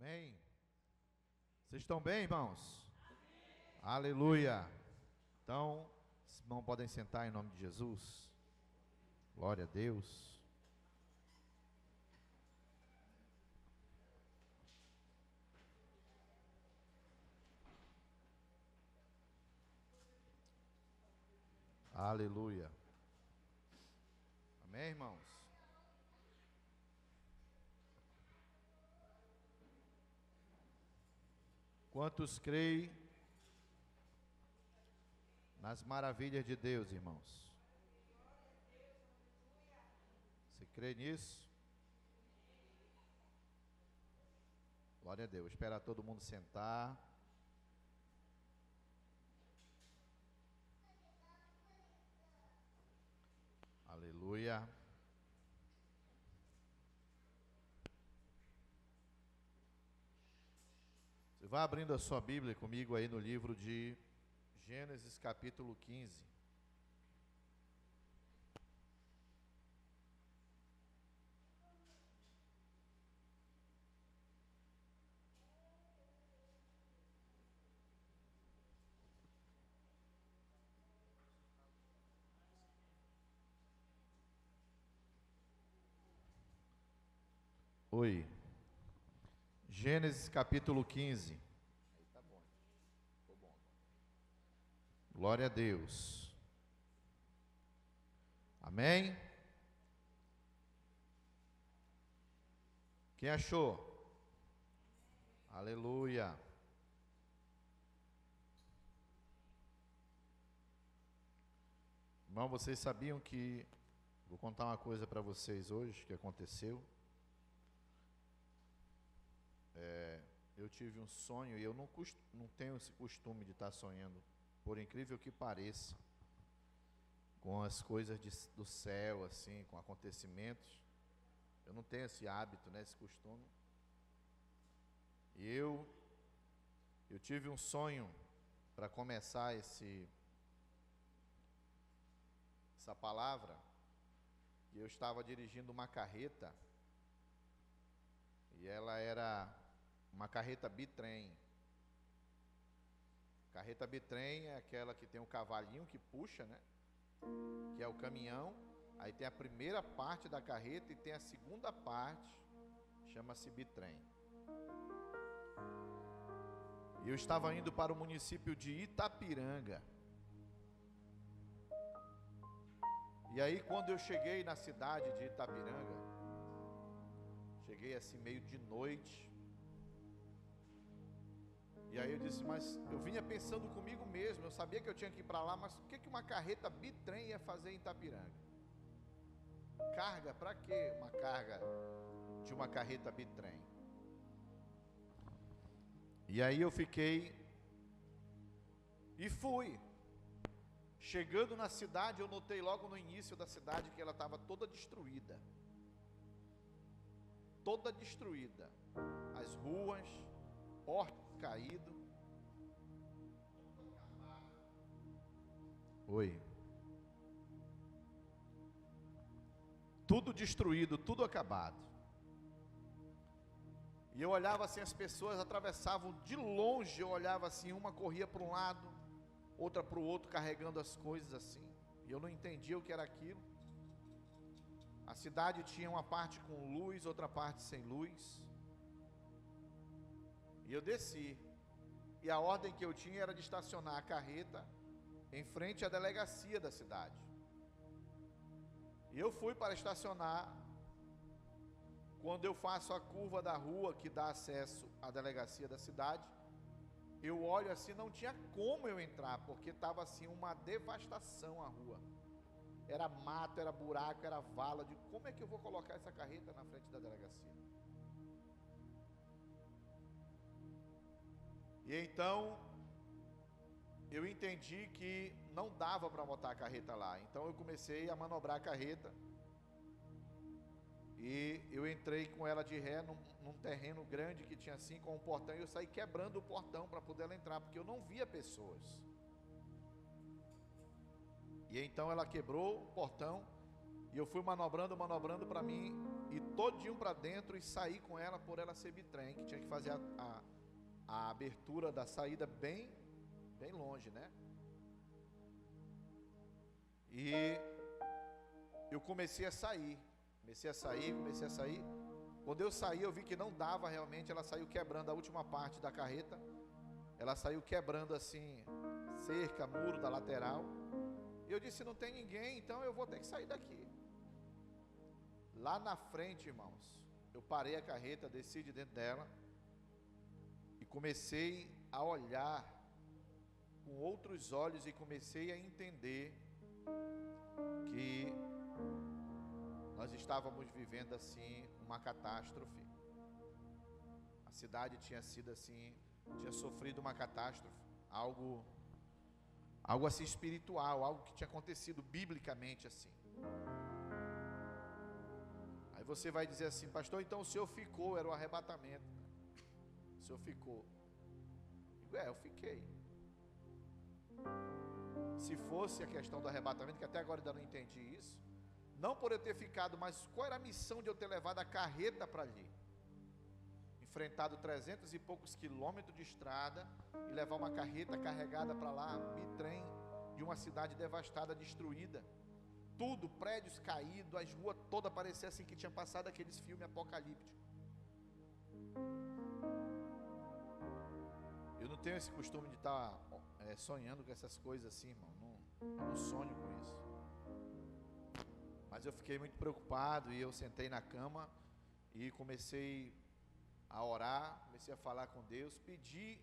Amém? Vocês estão bem, irmãos? Amém. Aleluia! Então, os irmãos podem sentar em nome de Jesus. Glória a Deus. Aleluia. Amém, irmãos? Quantos creem nas maravilhas de Deus, irmãos? Você crê nisso? Glória a Deus. Espera todo mundo sentar. Aleluia. Você vai abrindo a sua Bíblia comigo aí no livro de Gênesis capítulo 15. Oi. Gênesis capítulo 15. Aí tá bom. Ficou bom. Glória a Deus. Amém? Quem achou? Aleluia. Irmão, vocês sabiam que... Vou contar uma coisa para vocês hoje que aconteceu. Eu tive um sonho e eu não tenho esse costume de estar sonhando, por incrível que pareça, com as coisas do céu, assim, com acontecimentos. Eu não tenho esse hábito, né, esse costume. E eu tive um sonho para começar essa palavra, e eu estava dirigindo uma carreta, e ela era uma carreta bitrem. Carreta bitrem é aquela que tem um cavalinho que puxa, né? Que é o caminhão. Aí tem a primeira parte da carreta e tem a segunda parte, chama-se bitrem. E eu estava indo para o município de Itapiranga. E aí quando eu cheguei na cidade de Itapiranga, cheguei assim meio de noite. E aí eu disse, mas eu vinha pensando comigo mesmo, eu sabia que eu tinha que ir para lá, mas o que uma carreta bitrem ia fazer em Itapiranga? Carga, para quê uma carga de uma carreta bitrem? E aí eu fiquei e fui. Chegando na cidade, eu notei logo no início da cidade que ela estava toda destruída. Toda destruída. As ruas, portas caídas. Oi. Tudo destruído, tudo acabado. E eu olhava assim, as pessoas atravessavam de longe, eu olhava assim, uma corria para um lado, outra para o outro, carregando as coisas assim. E eu não entendia o que era aquilo. A cidade tinha uma parte com luz, outra parte sem luz. E eu desci. E a ordem que eu tinha era de estacionar a carreta em frente à delegacia da cidade. E eu fui para estacionar. Quando eu faço a curva da rua que dá acesso à delegacia da cidade, eu olho assim, não tinha como eu entrar, porque estava assim uma devastação a rua. Era mato, era buraco, era vala. De como é que eu vou colocar essa carreta na frente da delegacia? E então eu entendi que não dava para botar a carreta lá. Então eu comecei a manobrar a carreta. E eu entrei com ela de ré num terreno grande que tinha assim com um portão. E eu saí quebrando o portão para poder ela entrar, porque eu não via pessoas. E então ela quebrou o portão. E eu fui manobrando para mim, e todinho para dentro, e saí com ela, por ela ser bitrem, que tinha que fazer a abertura da saída bem longe, né? E eu comecei a sair. Quando eu saí, eu vi que não dava realmente. Ela saiu quebrando a última parte da carreta. Ela saiu quebrando assim, cerca, muro da lateral. E eu disse, não tem ninguém, então eu vou ter que sair daqui. Lá na frente, irmãos, eu parei a carreta, desci de dentro dela e comecei a olhar com outros olhos e comecei a entender que nós estávamos vivendo assim uma catástrofe. A cidade tinha sido assim, tinha sofrido uma catástrofe, algo assim espiritual, algo que tinha acontecido biblicamente assim. Aí você vai dizer assim, pastor, então o senhor ficou, era o arrebatamento, né? O senhor ficou. Eu fiquei. Se fosse a questão do arrebatamento, que até agora ainda não entendi isso, não por eu ter ficado, mas qual era a missão de eu ter levado a carreta para ali? Enfrentado 300 e poucos quilômetros de estrada e levar uma carreta carregada para lá, bitrem de uma cidade devastada, destruída. Tudo, prédios caídos, as ruas todas pareciam assim que tinha passado aqueles filmes apocalípticos. Eu não tenho esse costume de estar sonhando com essas coisas assim, irmão. Não sonho com isso. Mas eu fiquei muito preocupado e eu sentei na cama e comecei a orar, comecei a falar com Deus, pedi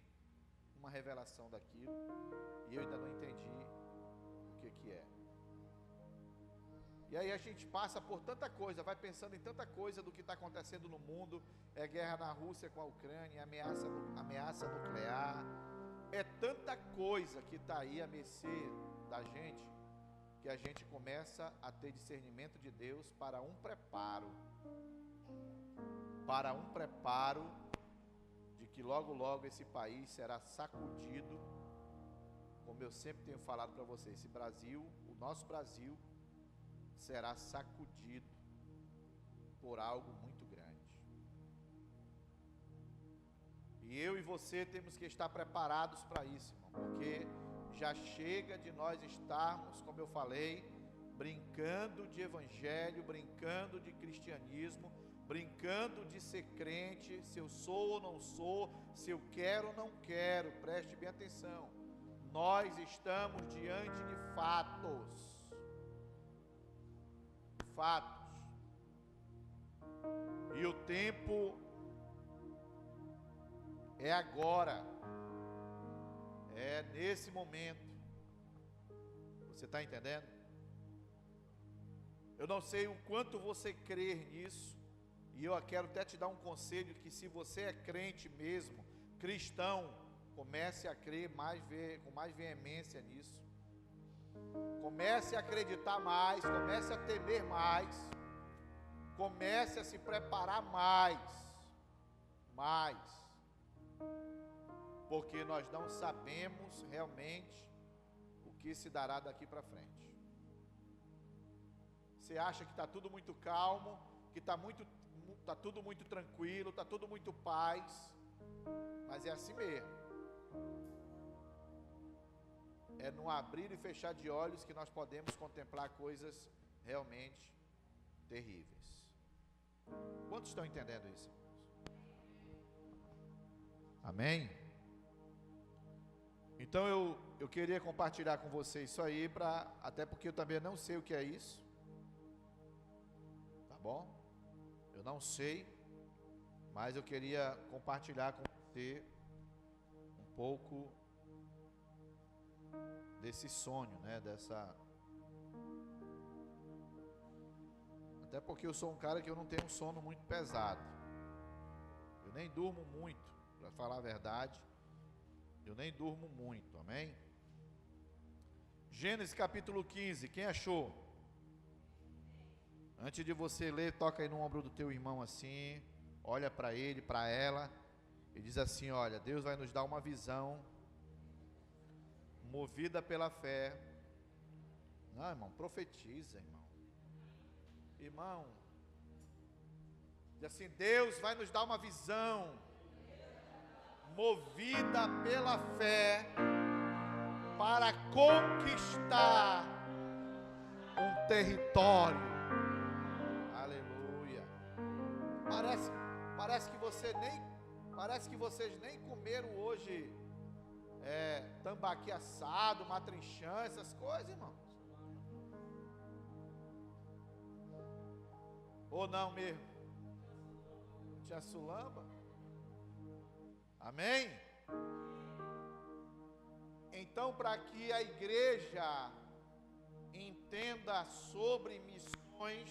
uma revelação daquilo e eu ainda não entendi o que é. E aí a gente passa por tanta coisa, vai pensando em tanta coisa do que está acontecendo no mundo, guerra na Rússia com a Ucrânia, ameaça nuclear, é tanta coisa que está aí a mercê da gente, que a gente começa a ter discernimento de Deus para um preparo de que logo esse país será sacudido, como eu sempre tenho falado para vocês, esse Brasil, o nosso Brasil, será sacudido por algo muito grande. E eu e você temos que estar preparados para isso, irmão, porque já chega de nós estarmos, como eu falei, brincando de evangelho, brincando de cristianismo, brincando de ser crente, se eu sou ou não sou, se eu quero ou não quero. Preste bem atenção, nós estamos diante de fatos, e o tempo é agora, é nesse momento. Você está entendendo? Eu não sei o quanto você crê nisso, e eu quero até te dar um conselho, que se você é crente mesmo, cristão, comece a crer com mais veemência nisso. Comece a acreditar mais, comece a temer mais, comece a se preparar mais, porque nós não sabemos realmente o que se dará daqui para frente. Você acha que está tudo muito calmo, que está tudo muito tranquilo, está tudo muito paz, mas é assim mesmo. É no abrir e fechar de olhos que nós podemos contemplar coisas realmente terríveis. Quantos estão entendendo isso, irmãos? Amém? Então eu queria compartilhar com vocês isso aí, até porque eu também não sei o que é isso. Tá bom? Eu não sei, mas eu queria compartilhar com você um pouco desse sonho, né? Até porque eu sou um cara que eu não tenho um sono muito pesado. Eu nem durmo muito, para falar a verdade. Eu nem durmo muito, amém? Gênesis capítulo 15, quem achou? Antes de você ler, toca aí no ombro do teu irmão assim, olha para ele, para ela, e diz assim: olha, Deus vai nos dar uma visão movida pela fé. Não, irmão, profetiza, irmão. Irmão, diz assim: Deus vai nos dar uma visão, movida pela fé, para conquistar um território. Aleluia. Parece que vocês nem comeram hoje tambaqui assado, matrinchã, essas coisas, irmãos. Ou não mesmo? Tinha sulamba? Amém? Então, para que a igreja entenda sobre missões,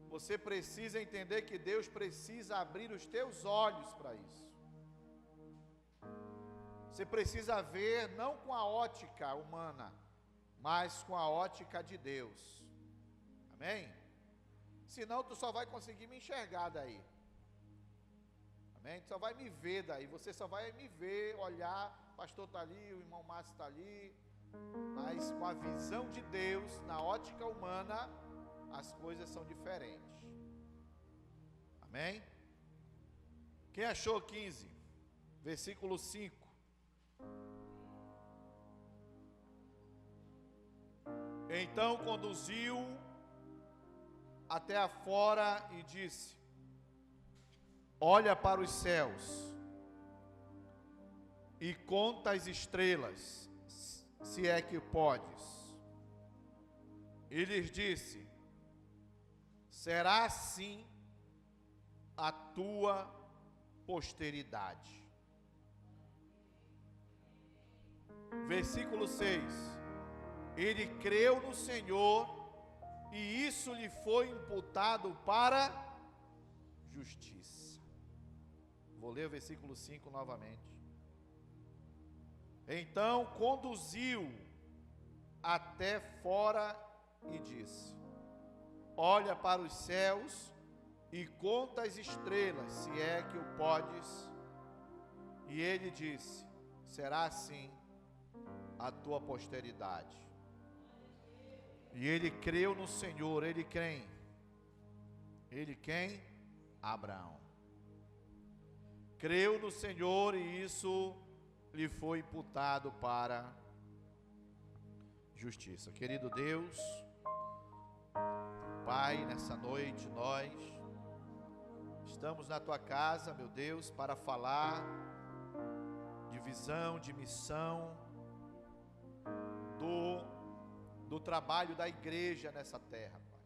você precisa entender que Deus precisa abrir os teus olhos para isso. Você precisa ver não com a ótica humana, mas com a ótica de Deus. Amém? Senão tu só vai conseguir me enxergar daí. Amém? Tu só vai me ver daí. Você só vai me ver, olhar, o pastor está ali, o irmão Márcio está ali. Mas com a visão de Deus, na ótica humana, as coisas são diferentes. Amém? Quem achou 15? Versículo 5. Então conduziu até afora e disse: olha para os céus e conta as estrelas, se é que podes. E lhes disse: será assim a tua posteridade. Versículo 6. Ele creu no Senhor, e isso lhe foi imputado para justiça. Vou ler o versículo 5 novamente. Então conduziu até fora e disse: olha para os céus e conta as estrelas, se é que o podes. E ele disse: será assim a tua posteridade. E ele creu no Senhor. Ele quem? Ele quem? Abraão. Creu no Senhor, e isso lhe foi imputado para justiça. Querido Deus, Pai, nessa noite nós estamos na tua casa, meu Deus, para falar de visão, de missão, do trabalho da igreja nessa terra, Pai.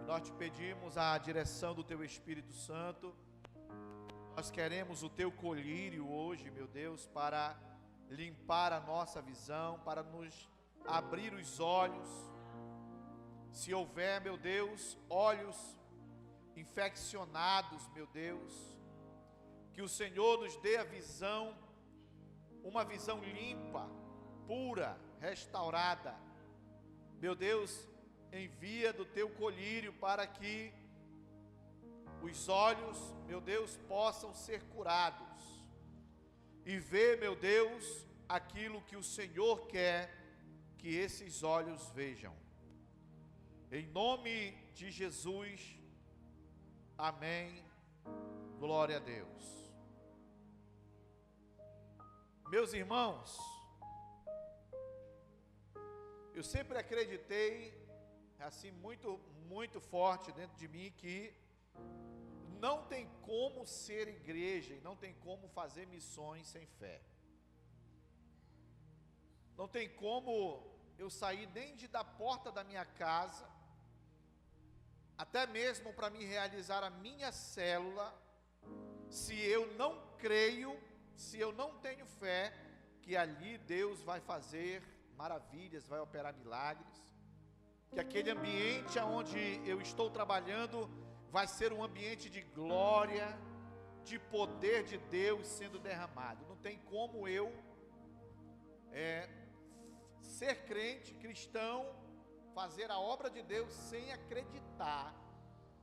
E nós te pedimos a direção do teu Espírito Santo. Nós queremos o teu colírio hoje, meu Deus, para limpar a nossa visão, para nos abrir os olhos. Se houver, meu Deus, olhos infeccionados, meu Deus, que o Senhor nos dê a visão, uma visão limpa, pura, restaurada. Meu Deus, envia do teu colírio para que os olhos, meu Deus, possam ser curados e ver, meu Deus, aquilo que o Senhor quer que esses olhos vejam. Em nome de Jesus, amém, glória a Deus. Meus irmãos, eu sempre acreditei, assim, muito forte dentro de mim, que não tem como ser igreja e não tem como fazer missões sem fé. Não tem como eu sair nem da porta da minha casa, até mesmo para me realizar a minha célula, se eu não creio, se eu não tenho fé, que ali Deus vai fazer maravilhas, vai operar milagres, que aquele ambiente onde eu estou trabalhando vai ser um ambiente de glória, de poder de Deus sendo derramado. Não tem como eu ser crente, cristão, fazer a obra de Deus sem acreditar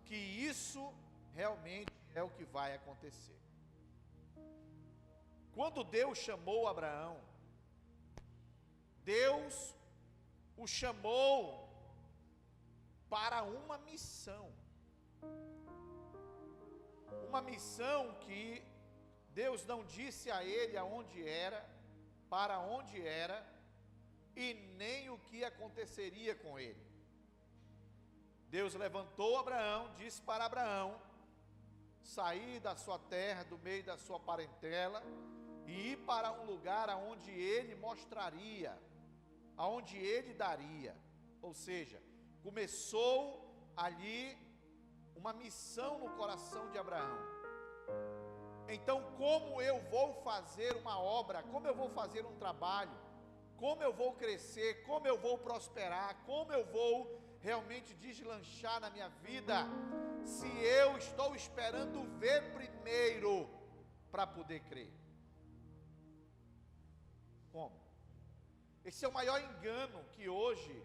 que isso realmente é o que vai acontecer. Quando Deus chamou Abraão, Deus o chamou para uma missão. Uma missão que Deus não disse a ele aonde era, para onde era, e nem o que aconteceria com ele. Deus levantou Abraão, disse para Abraão sair da sua terra, do meio da sua parentela, e ir para um lugar aonde ele mostraria, aonde ele daria. Ou seja, começou ali uma missão no coração de Abraão. Então, como eu vou fazer uma obra, como eu vou fazer um trabalho, como eu vou crescer, como eu vou prosperar, como eu vou realmente deslanchar na minha vida, se eu estou esperando ver primeiro para poder crer? Como? Esse é o maior engano que hoje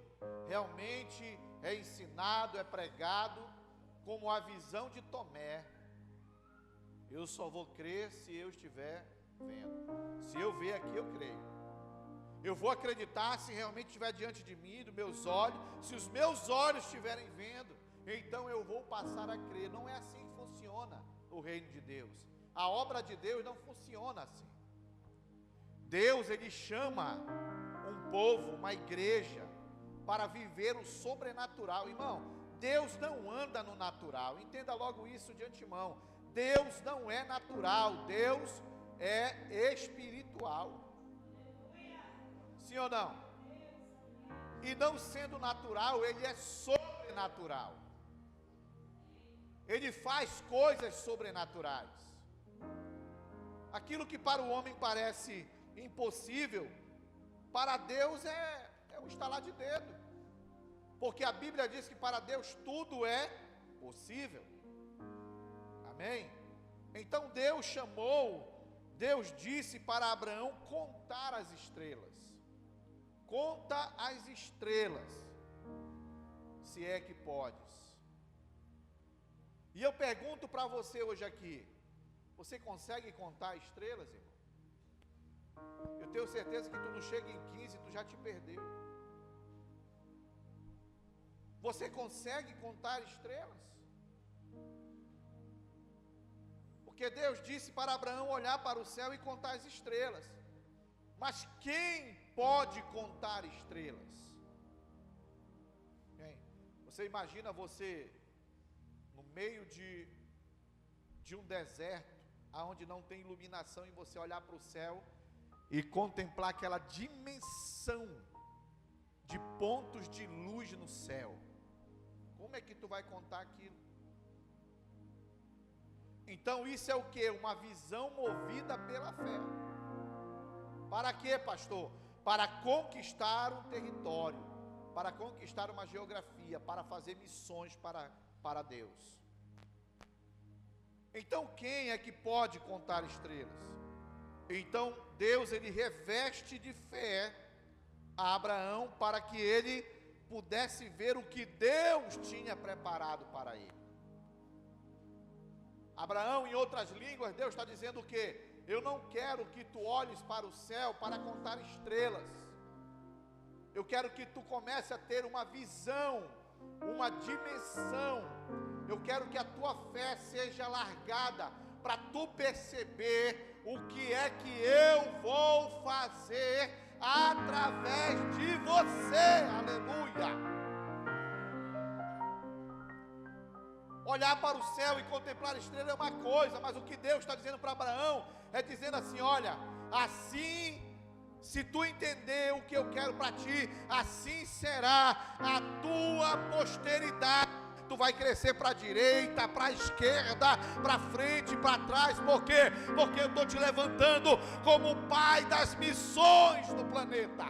realmente é ensinado, é pregado, como a visão de Tomé. Eu só vou crer se eu estiver vendo. Se eu ver aqui, eu creio. Eu vou acreditar se realmente estiver diante de mim, dos meus olhos. Se os meus olhos estiverem vendo, então eu vou passar a crer. Não é assim que funciona o reino de Deus. A obra de Deus não funciona assim. Deus, Ele chama um povo, uma igreja, para viver o sobrenatural. Irmão, Deus não anda no natural. Entenda logo isso de antemão. Deus não é natural, Deus é espiritual. Sim ou não? E não sendo natural, Ele é sobrenatural. Ele faz coisas sobrenaturais. Aquilo que para o homem parece impossível, para Deus é um estalar de dedo. Porque a Bíblia diz que para Deus tudo é possível. Amém? Então Deus disse para Abraão contar as estrelas. Conta as estrelas, se é que podes. E eu pergunto para você hoje aqui, você consegue contar estrelas, irmão? Eu tenho certeza que tu não chega em 15, tu já te perdeu. Você consegue contar estrelas? Porque Deus disse para Abraão olhar para o céu e contar as estrelas. Mas quem pode contar estrelas? Quem? Você imagina você no meio de um deserto, aonde não tem iluminação, e você olhar para o céu e contemplar aquela dimensão de pontos de luz no céu. Como é que tu vai contar aquilo? Então isso é o que? Uma visão movida pela fé. Para quê, pastor? Para conquistar um território, para conquistar uma geografia, para fazer missões para Deus. Então quem é que pode contar estrelas? Então Deus, Ele reveste de fé a Abraão para que ele pudesse ver o que Deus tinha preparado para ele. Abraão, em outras línguas, Deus está dizendo o quê? Eu não quero que tu olhes para o céu para contar estrelas. Eu quero que tu comece a ter uma visão, uma dimensão. Eu quero que a tua fé seja largada para tu perceber o que é que eu vou fazer através de você. Aleluia! Olhar para o céu e contemplar a estrela é uma coisa, mas o que Deus está dizendo para Abraão é dizendo assim: olha, assim, se tu entender o que eu quero para ti, assim será a tua posteridade. Tu vai crescer para a direita, para a esquerda, para frente, para trás. Por quê? Porque eu estou te levantando como o pai das missões do planeta.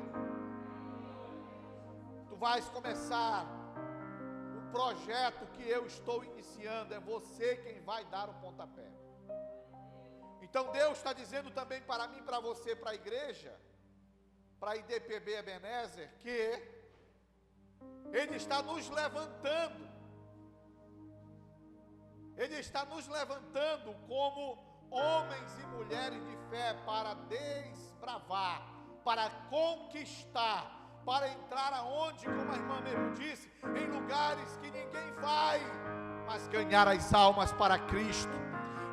Tu vais começar o projeto que eu estou iniciando. É você quem vai dar o pontapé. Então Deus está dizendo também para mim, para você, para a igreja, para a IDPB Ebenezer, que Ele está nos levantando. Ele está nos levantando como homens e mulheres de fé para desbravar, para conquistar, para entrar aonde, como a irmã mesmo disse, em lugares que ninguém vai, mas ganhar as almas para Cristo,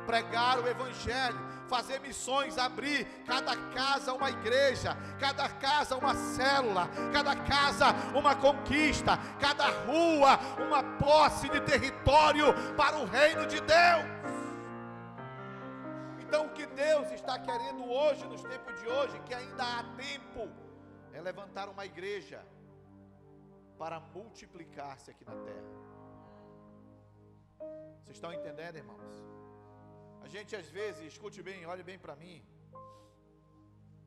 pregar o Evangelho, fazer missões, abrir cada casa uma igreja, cada casa uma célula, cada casa uma conquista, cada rua uma posse de território para o reino de Deus. Então o que Deus está querendo hoje, nos tempos de hoje, que ainda há tempo, é levantar uma igreja para multiplicar-se aqui na terra. Vocês estão entendendo, irmãos? A gente às vezes, escute bem, olhe bem para mim,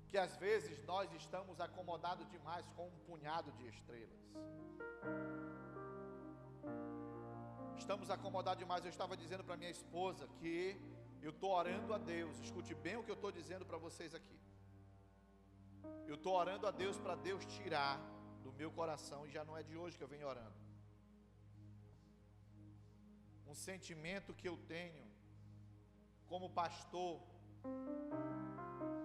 que às vezes nós estamos acomodados demais com um punhado de estrelas. Estamos acomodados demais. Eu estava dizendo para minha esposa que eu estou orando a Deus, escute bem o que eu estou dizendo para vocês aqui. Eu estou orando a Deus para Deus tirar do meu coração, e já não é de hoje que eu venho orando, um sentimento que eu tenho como pastor,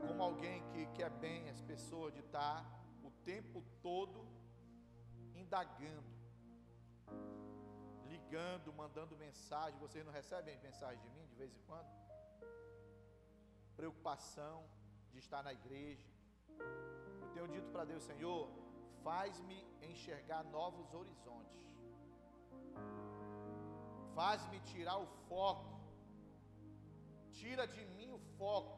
como alguém que quer bem as pessoas, de estar o tempo todo indagando, ligando, mandando mensagem. Vocês não recebem mensagem de mim de vez em quando? Preocupação de estar na igreja. Eu tenho dito para Deus: Senhor, faz-me enxergar novos horizontes, faz-me tirar o foco, tira de mim o foco,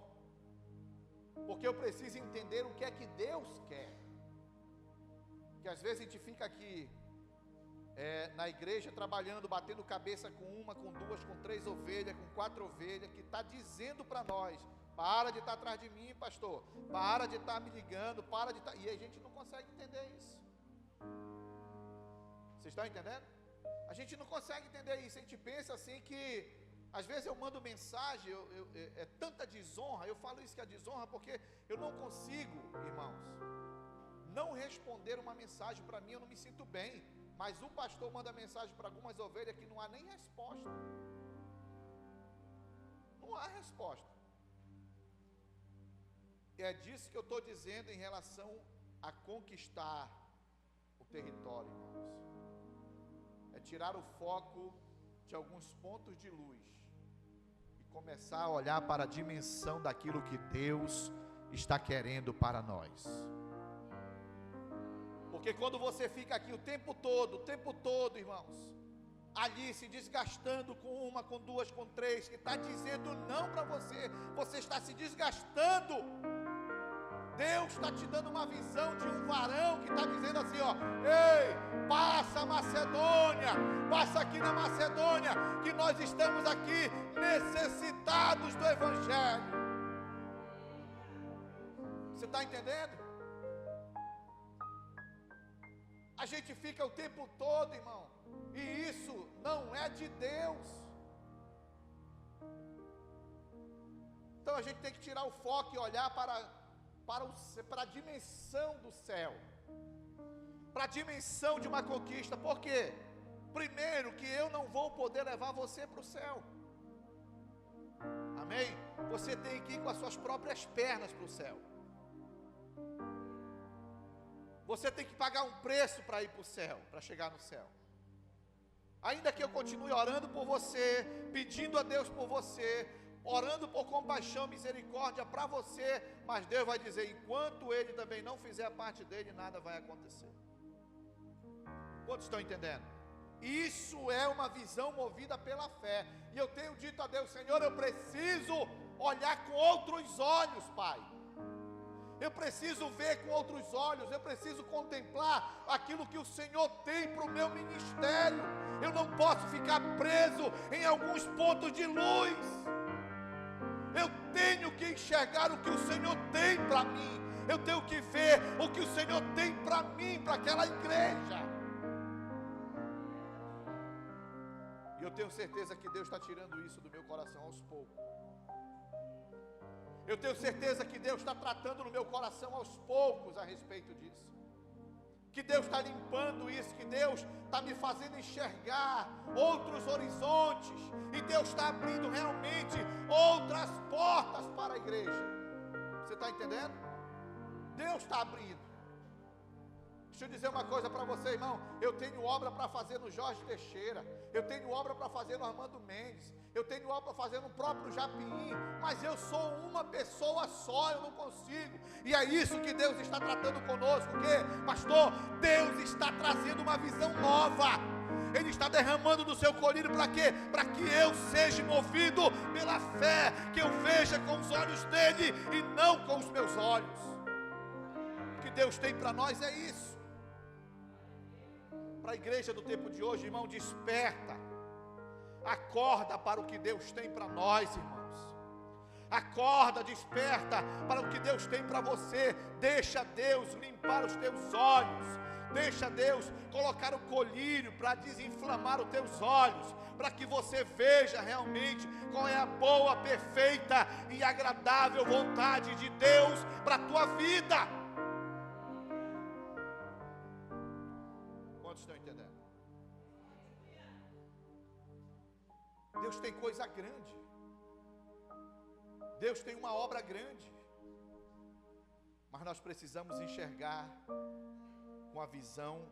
porque eu preciso entender o que é que Deus quer. Que às vezes a gente fica aqui na igreja trabalhando, batendo cabeça com uma, com duas, com três ovelhas, com 4 ovelhas, que está dizendo para nós: para de estar atrás de mim, pastor, para de estar me ligando, para de estar... E a gente não consegue entender isso. Vocês estão entendendo? A gente não consegue entender isso. A gente pensa assim que, às vezes eu mando mensagem, é tanta desonra. Eu falo isso, que é desonra, porque eu não consigo, irmãos, não responder uma mensagem. Para mim, eu não me sinto bem. Mas o pastor manda mensagem para algumas ovelhas que não há nem resposta. Não há resposta. E é disso que eu estou dizendo em relação a conquistar o território, irmãos. É tirar o foco de alguns pontos de luz e começar a olhar para a dimensão daquilo que Deus está querendo para nós. Porque quando você fica aqui o tempo todo, irmãos, ali se desgastando com uma, com duas, com três, que está dizendo não para você, você está se desgastando. Deus está te dando uma visão de um varão que está dizendo assim, ó: ei, passa a Macedônia, passa aqui na Macedônia, que nós estamos aqui necessitados do Evangelho. Você está entendendo? A gente fica o tempo todo, irmão, e isso não é de Deus. Então a gente tem que tirar o foco e olhar para a dimensão do céu, para a dimensão de uma conquista. Por quê? Primeiro, que eu não vou poder levar você para o céu. Amém? Você tem que ir com as suas próprias pernas para o céu. Você tem que pagar um preço para ir para o céu, para chegar no céu. Ainda que eu continue orando por você, pedindo a Deus por você, orando por compaixão, misericórdia para você, mas Deus vai dizer: enquanto Ele também não fizer a parte dele, nada vai acontecer. Quantos estão entendendo? Isso é uma visão movida pela fé. E eu tenho dito a Deus: Senhor, eu preciso olhar com outros olhos, Pai. Eu preciso ver com outros olhos, eu preciso contemplar aquilo que o Senhor tem para o meu ministério. Eu não posso ficar preso em alguns pontos de luz. Eu tenho que enxergar o que o Senhor tem para mim. Eu tenho que ver o que o Senhor tem para mim, para aquela igreja. E eu tenho certeza que Deus está tirando isso do meu coração aos poucos. Eu tenho certeza que Deus está tratando no meu coração aos poucos a respeito disso. Que Deus está limpando isso, que Deus está me fazendo enxergar outros horizontes. E Deus está abrindo realmente outras portas para a igreja. Você está entendendo? Deus está abrindo. Deixa eu dizer uma coisa para você, irmão. Eu tenho obra para fazer no Jorge Teixeira, eu tenho obra para fazer no Armando Mendes, eu tenho obra para fazer no próprio Japim, mas eu sou uma pessoa só, eu não consigo. E é isso que Deus está tratando conosco. O quê? Pastor, Deus está trazendo uma visão nova. Ele está derramando do seu colírio para quê? Para que eu seja movido pela fé, que eu veja com os olhos dele e não com os meus olhos. O que Deus tem para nós é isso. Para a igreja do tempo de hoje, irmão, desperta, acorda para o que Deus tem para nós, irmãos. Acorda, desperta para o que Deus tem para você. Deixa Deus limpar os teus olhos. Deixa Deus colocar o colírio para desinflamar os teus olhos, para que você veja realmente qual é a boa, perfeita e agradável vontade de Deus para a tua vida. Quantos estão entendendo? Deus tem coisa grande. Deus tem uma obra grande. Mas nós precisamos enxergar com a visão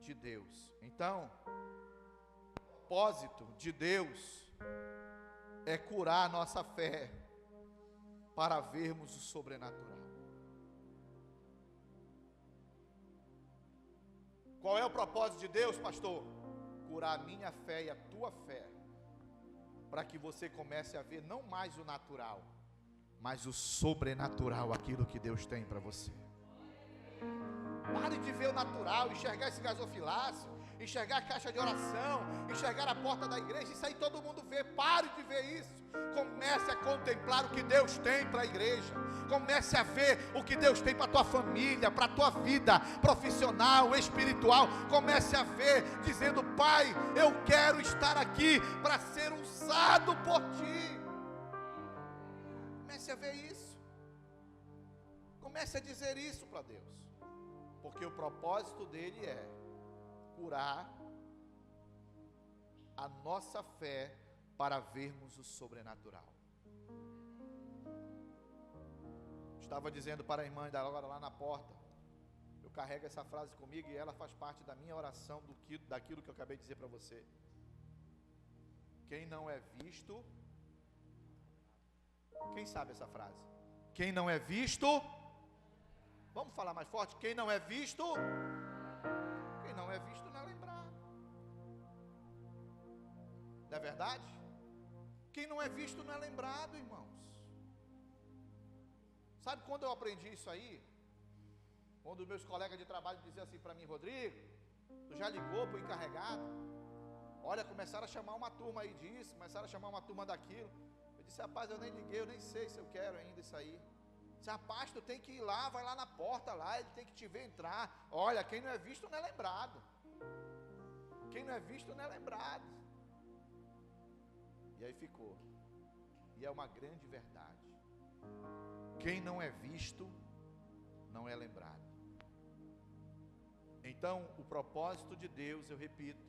de Deus. Então, o propósito de Deus é curar a nossa fé para vermos o sobrenatural. Qual é o propósito de Deus, pastor? Curar a minha fé e a tua fé, para que você comece a ver não mais o natural, mas o sobrenatural, aquilo que Deus tem para você. Pare de ver o natural, enxergar esse gasofilácio, enxergar a caixa de oração, enxergar a porta da igreja. Isso aí todo mundo vê. Pare de ver isso. Comece a contemplar o que Deus tem para a igreja. Comece a ver o que Deus tem para a tua família, para a tua vida profissional, espiritual. Comece a ver, dizendo: Pai, eu quero estar aqui para ser usado por Ti. Comece a ver isso. Comece a dizer isso para Deus. Porque o propósito dele é curar a nossa fé para vermos o sobrenatural. Estava dizendo para a irmã da hora lá na porta, eu carrego essa frase comigo e ela faz parte da minha oração, daquilo que eu acabei de dizer para você. Quem não é visto, quem sabe essa frase? Quem não é visto, vamos falar mais forte, quem não é visto não é lembrado. Não é verdade? Quem não é visto não é lembrado, irmãos. Sabe quando eu aprendi isso aí? Quando meus colegas de trabalho diziam assim para mim: Rodrigo, tu já ligou para o encarregado? Olha, começaram a chamar uma turma aí disso, começaram a chamar uma turma daquilo. Eu disse: rapaz, eu nem liguei, eu nem sei se eu quero ainda isso aí. Disse: rapaz, tu tem que ir lá, vai lá na porta lá, ele tem que te ver entrar. Olha, quem não é visto não é lembrado. Quem não é visto não é lembrado. E aí ficou. E é uma grande verdade. Quem não é visto não é lembrado. Então, o propósito de Deus, eu repito,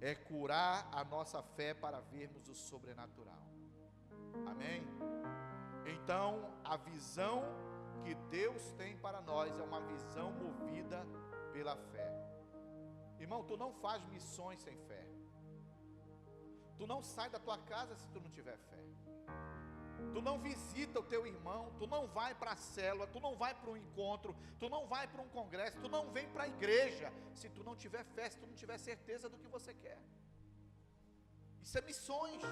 é curar a nossa fé para vermos o sobrenatural. Amém? Então, a visão que Deus tem para nós é uma visão movida pela fé. Irmão, tu não faz missões sem fé. Tu não sai da tua casa se tu não tiver fé. Tu não visita o teu irmão, tu não vai para a célula, tu não vai para um encontro, tu não vai para um congresso, tu não vem para a igreja se tu não tiver fé, se tu não tiver certeza do que você quer. Isso é missões.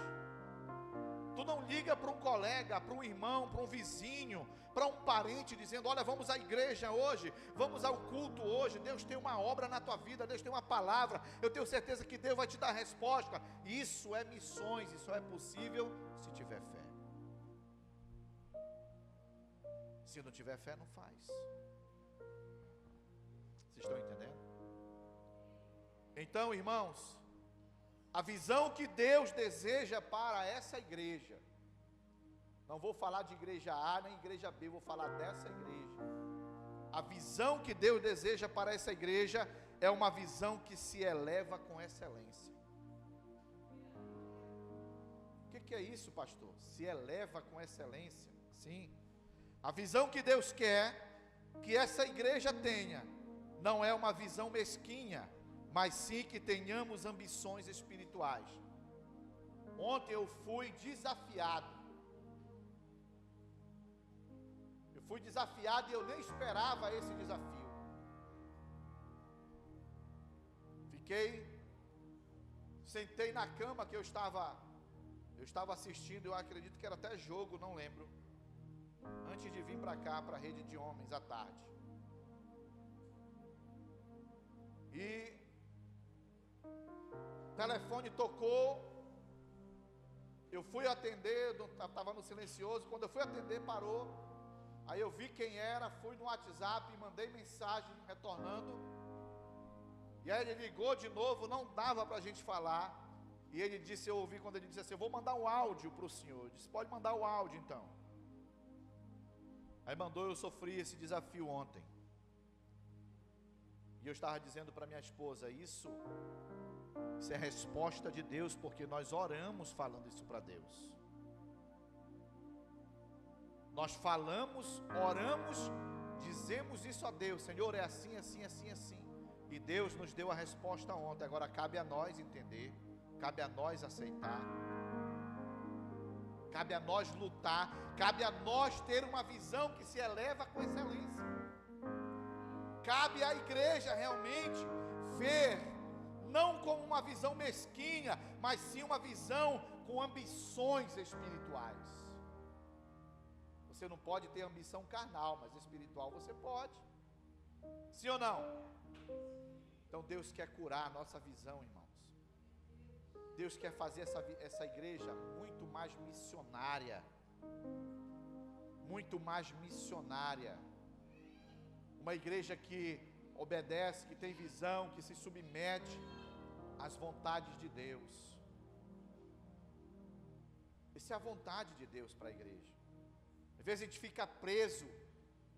Tu não liga para um colega, para um irmão, para um vizinho, para um parente, dizendo: olha, vamos à igreja hoje, vamos ao culto hoje, Deus tem uma obra na tua vida, Deus tem uma palavra, eu tenho certeza que Deus vai te dar a resposta. Isso é missões, isso é possível se tiver fé. Se não tiver fé, não faz. Vocês estão entendendo? Então, irmãos, a visão que Deus deseja para essa igreja, não vou falar de igreja A nem igreja B, vou falar dessa igreja. A visão que Deus deseja para essa igreja é uma visão que se eleva com excelência. O que é isso, pastor? Se eleva com excelência. Sim. A visão que Deus quer que essa igreja tenha não é uma visão mesquinha, mas sim que tenhamos ambições espirituais. Ontem eu fui desafiado. Eu fui desafiado e eu nem esperava esse desafio. Sentei na cama que eu estava assistindo, eu acredito que era até jogo, não lembro, antes de vir para cá, para a rede de homens, à tarde. E o telefone tocou, eu fui atender, estava no silencioso, quando eu fui atender parou, aí eu vi quem era, fui no WhatsApp, mandei mensagem retornando, e aí ele ligou de novo, não dava para a gente falar, e ele disse, eu ouvi quando ele disse assim, eu vou mandar um áudio para o senhor. Eu disse, pode mandar o áudio então. Aí mandou, eu sofri esse desafio ontem. E eu estava dizendo para minha esposa, isso é resposta de Deus, porque nós oramos falando isso para Deus. Nós falamos, oramos, dizemos isso a Deus, Senhor, é assim, assim, assim, assim. E Deus nos deu a resposta ontem, agora cabe a nós entender, cabe a nós aceitar, cabe a nós lutar, cabe a nós ter uma visão que se eleva com excelência. Cabe à igreja realmente ver, não como uma visão mesquinha, mas sim uma visão com ambições espirituais. Você não pode ter ambição carnal, mas espiritual você pode. Sim ou não? Então Deus quer curar a nossa visão, irmãos. Deus quer fazer essa igreja muito mais missionária. Muito mais missionária. Uma igreja que obedece, que tem visão, que se submete às vontades de Deus. Essa é a vontade de Deus para a igreja. Às vezes a gente fica preso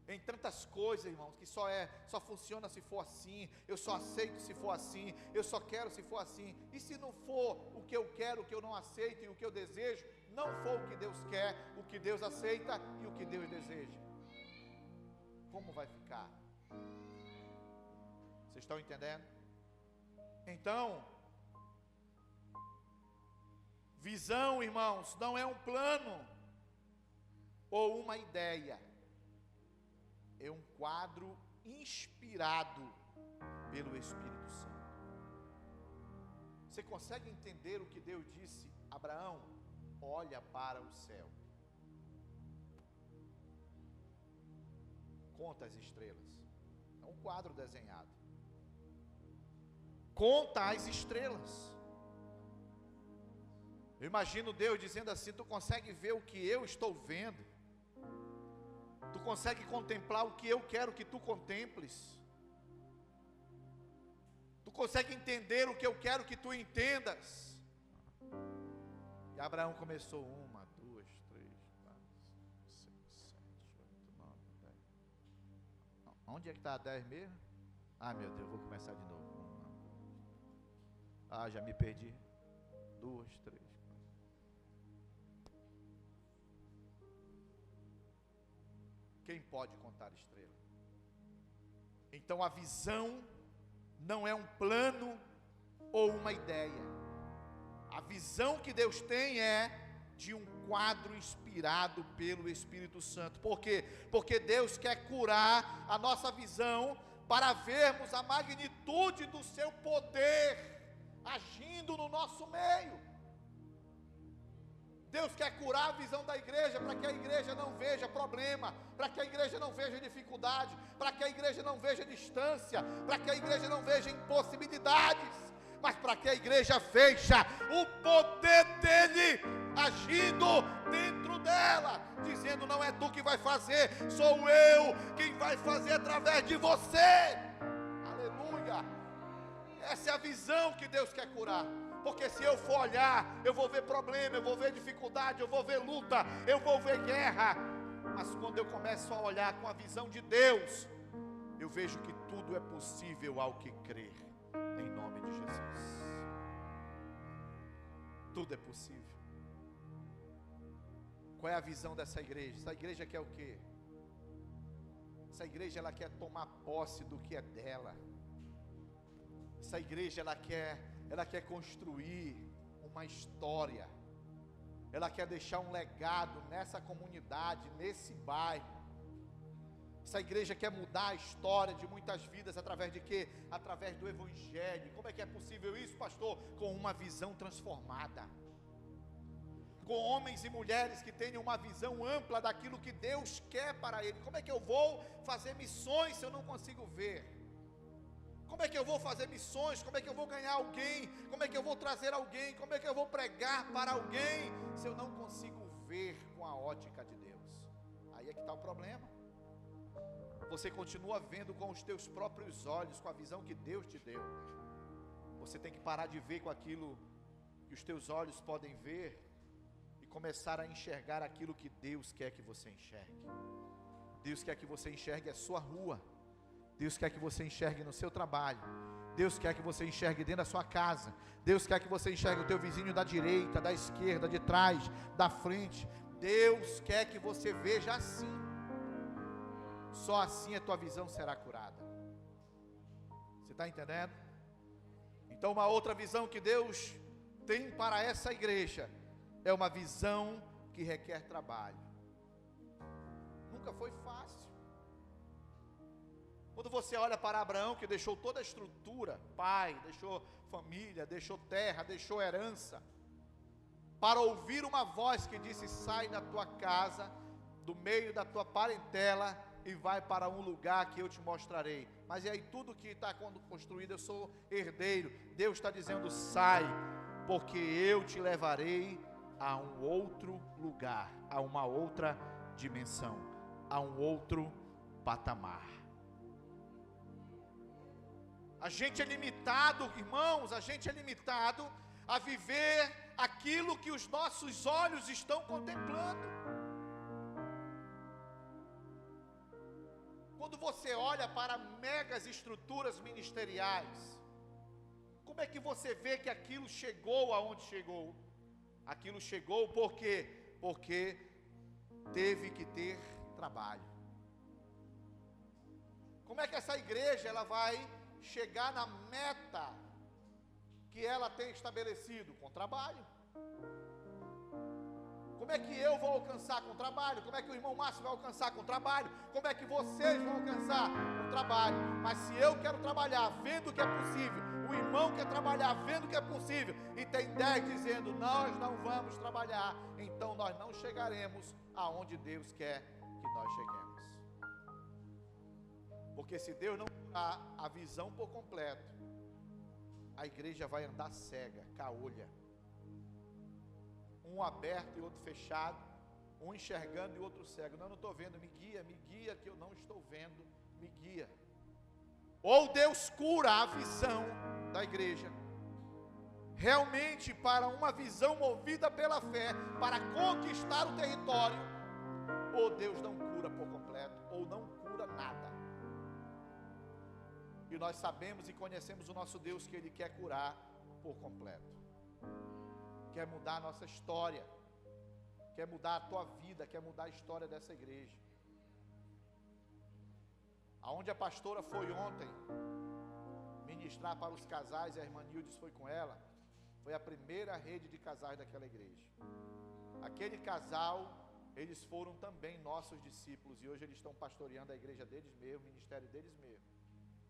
em tantas coisas, irmãos, que só funciona se for assim, eu só aceito se for assim, eu só quero se for assim. E se não for o que eu quero, o que eu não aceito e o que eu desejo, não for o que Deus quer, o que Deus aceita e o que Deus deseja, como vai ficar? Vocês estão entendendo? Então, visão, irmãos, não é um plano ou uma ideia, é um quadro inspirado pelo Espírito Santo. Você consegue entender o que Deus disse? Abraão, olha para o céu, conta as estrelas. É um quadro desenhado. Conta as estrelas. Eu imagino Deus dizendo assim, tu consegue ver o que eu estou vendo? Tu consegue contemplar o que eu quero que tu contemples? Tu consegue entender o que eu quero que tu entendas? E Abraão começou 1, 2, 3, 4, 5, 6, 8, 9, 10. Onde é que está a 10 mesmo? Ah, meu Deus, vou começar de novo. Ah, já me perdi. 2, 3. Quem pode contar estrela? Então a visão não é um plano ou uma ideia. A visão que Deus tem é de um quadro inspirado pelo Espírito Santo. Por quê? Porque Deus quer curar a nossa visão para vermos a magnitude do seu poder agindo no nosso meio. Deus quer curar a visão da igreja, para que a igreja não veja problema, para que a igreja não veja dificuldade, para que a igreja não veja distância, para que a igreja não veja impossibilidades, mas para que a igreja veja o poder dele agindo dentro dela, dizendo, não é tu que vai fazer, sou eu quem vai fazer através de você. Aleluia. Essa é a visão que Deus quer curar. Porque se eu for olhar, eu vou ver problema, eu vou ver dificuldade, eu vou ver luta, eu vou ver guerra. Mas quando eu começo a olhar com a visão de Deus, eu vejo que tudo é possível ao que crer, em nome de Jesus. Tudo é possível. Qual é a visão dessa igreja? Essa igreja quer o quê? Essa igreja, ela quer tomar posse do que é dela. Essa igreja, ela quer construir uma história. Ela quer deixar um legado nessa comunidade, nesse bairro. Essa igreja quer mudar a história de muitas vidas através de quê? Através do Evangelho. Como é que é possível isso, pastor? Com uma visão transformada. Com homens e mulheres que tenham uma visão ampla daquilo que Deus quer para ele. Como é que eu vou fazer missões se eu não consigo ver? Como é que eu vou fazer missões? Como é que eu vou ganhar alguém? Como é que eu vou trazer alguém? Como é que eu vou pregar para alguém se eu não consigo ver com a ótica de Deus? Aí é que está o problema. Você continua vendo com os teus próprios olhos, com a visão que Deus te deu. Você tem que parar de ver com aquilo que os teus olhos podem ver e começar a enxergar aquilo que Deus quer que você enxergue. Deus quer que você enxergue a sua rua. Deus quer que você enxergue no seu trabalho. Deus quer que você enxergue dentro da sua casa. Deus quer que você enxergue o teu vizinho da direita, da esquerda, de trás, da frente. Deus quer que você veja assim. Só assim a tua visão será curada. Você está entendendo? Então, uma outra visão que Deus tem para essa igreja é uma visão que requer trabalho. Nunca foi fácil. Quando você olha para Abraão, que deixou toda a estrutura, pai, deixou família, deixou terra, deixou herança, para ouvir uma voz que disse: sai da tua casa, do meio da tua parentela, e vai para um lugar que eu te mostrarei. Mas e aí, tudo que está construído, eu sou herdeiro. Deus está dizendo: sai, porque eu te levarei a um outro lugar, a uma outra dimensão, a um outro patamar. A gente é limitado, irmãos, a gente é limitado a viver aquilo que os nossos olhos estão contemplando. Quando você olha para megas estruturas ministeriais, como é que você vê que aquilo chegou aonde chegou? Aquilo chegou por quê? Porque teve que ter trabalho. Como é que essa igreja ela vai chegar na meta que ela tem estabelecido? Com trabalho. Como é que eu vou alcançar? Com trabalho. Como é que o irmão Márcio vai alcançar? Com trabalho. Como é que vocês vão alcançar? Com trabalho. Mas se eu quero trabalhar vendo que é possível, o irmão quer trabalhar vendo que é possível, e tem 10 dizendo: nós não vamos trabalhar, então nós não chegaremos aonde Deus quer que nós cheguemos. Porque se Deus não dá a visão por completo, a igreja vai andar cega, caolha. Um aberto e outro fechado, um enxergando e outro cego. Não, eu não estou vendo, me guia que eu não estou vendo, me guia. Ou Deus cura a visão da igreja, realmente para uma visão movida pela fé, para conquistar o território, ou Deus não cura por completo, ou não cura nada. E nós sabemos e conhecemos o nosso Deus, que Ele quer curar por completo. Quer mudar a nossa história, quer mudar a tua vida, quer mudar a história dessa igreja. Aonde a pastora foi ontem ministrar para os casais, e a irmã Nildes foi com ela, foi a primeira rede de casais daquela igreja. Aquele casal, eles foram também nossos discípulos, e hoje eles estão pastoreando a igreja deles mesmos, o ministério deles mesmos.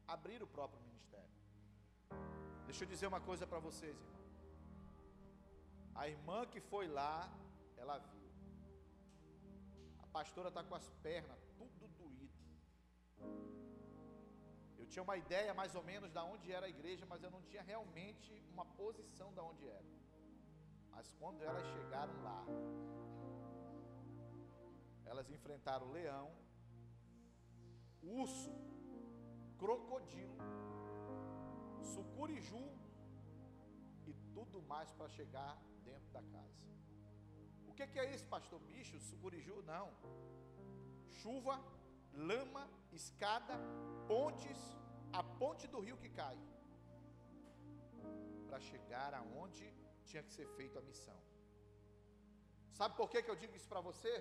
Abriram o próprio ministério. Deixa eu dizer uma coisa para vocês, irmão. A irmã que foi lá, ela viu. A pastora está com as pernas tudo doído. Eu tinha uma ideia mais ou menos de onde era a igreja, mas eu não tinha realmente uma posição de onde era. Mas quando elas chegaram lá, elas enfrentaram o leão, urso, crocodilo, sucuriju e tudo mais para chegar dentro da casa. O que é isso, pastor? Bicho, sucuriju? Não. Chuva, lama, escada, pontes, a ponte do rio que cai, para chegar aonde tinha que ser feita a missão. Sabe por que eu digo isso para você?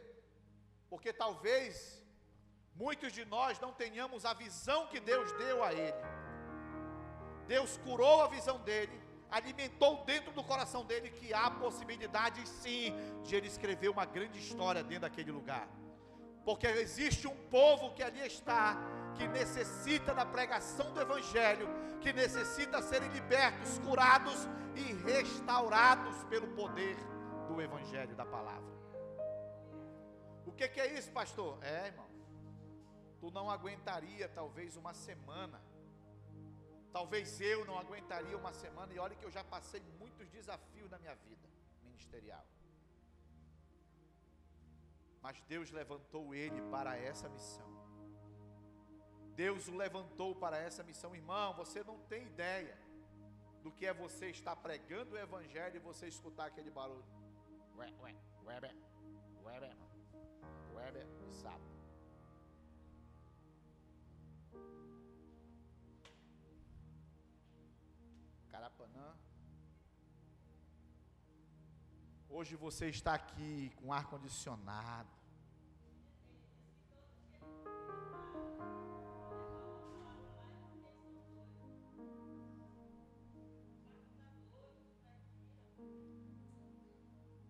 Porque talvez muitos de nós não tenhamos a visão que Deus deu a ele. Deus curou a visão dele, alimentou dentro do coração dele que há possibilidade sim de ele escrever uma grande história dentro daquele lugar. Porque existe um povo que ali está, que necessita da pregação do Evangelho, que necessita serem libertos, curados e restaurados pelo poder do Evangelho, da palavra. O que é isso, pastor? Irmão, tu não aguentaria talvez uma semana, talvez eu não aguentaria uma semana, e olha que eu já passei muitos desafios na minha vida ministerial. Mas Deus levantou ele para essa missão. Deus o levantou para essa missão. Irmão, você não tem ideia do que é você estar pregando o Evangelho e você escutar aquele barulho. Weber de sapo. Carapanã. Hoje você está aqui com ar condicionado.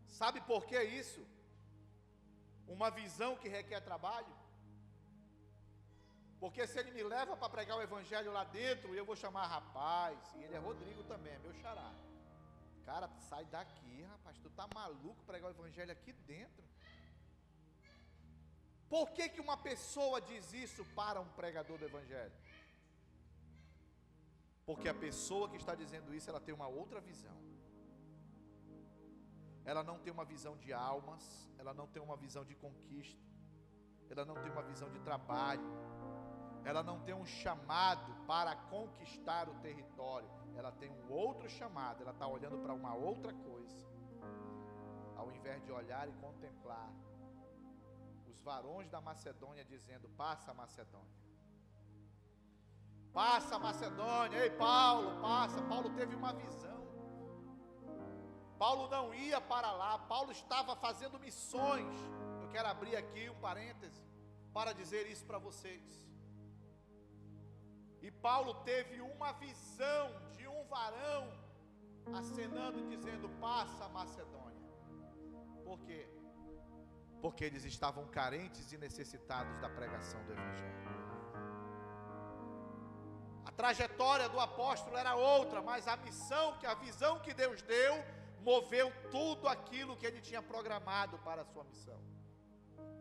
Sabe por que isso? Uma visão que requer trabalho. Porque se ele me leva para pregar o Evangelho lá dentro, eu vou chamar rapaz, e ele é Rodrigo também, é meu xará. Cara, sai daqui, rapaz, tu tá maluco pregar o Evangelho aqui dentro? Por que uma pessoa diz isso para um pregador do Evangelho? Porque a pessoa que está dizendo isso, ela tem uma outra visão. Ela não tem uma visão de almas, ela não tem uma visão de conquista, ela não tem uma visão de trabalho, ela não tem um chamado para conquistar o território, ela tem um outro chamado, ela está olhando para uma outra coisa, ao invés de olhar e contemplar os varões da Macedônia dizendo: passa a Macedônia, passa a Macedônia, ei Paulo, passa. Paulo teve uma visão, Paulo não ia para lá, Paulo estava fazendo missões. Eu quero abrir aqui um parêntese para dizer isso para vocês. E Paulo teve uma visão de um varão acenando e dizendo: passa a Macedônia. Por quê? Porque eles estavam carentes e necessitados da pregação do Evangelho. A trajetória do apóstolo era outra, mas a visão que Deus deu, moveu tudo aquilo que ele tinha programado para a sua missão.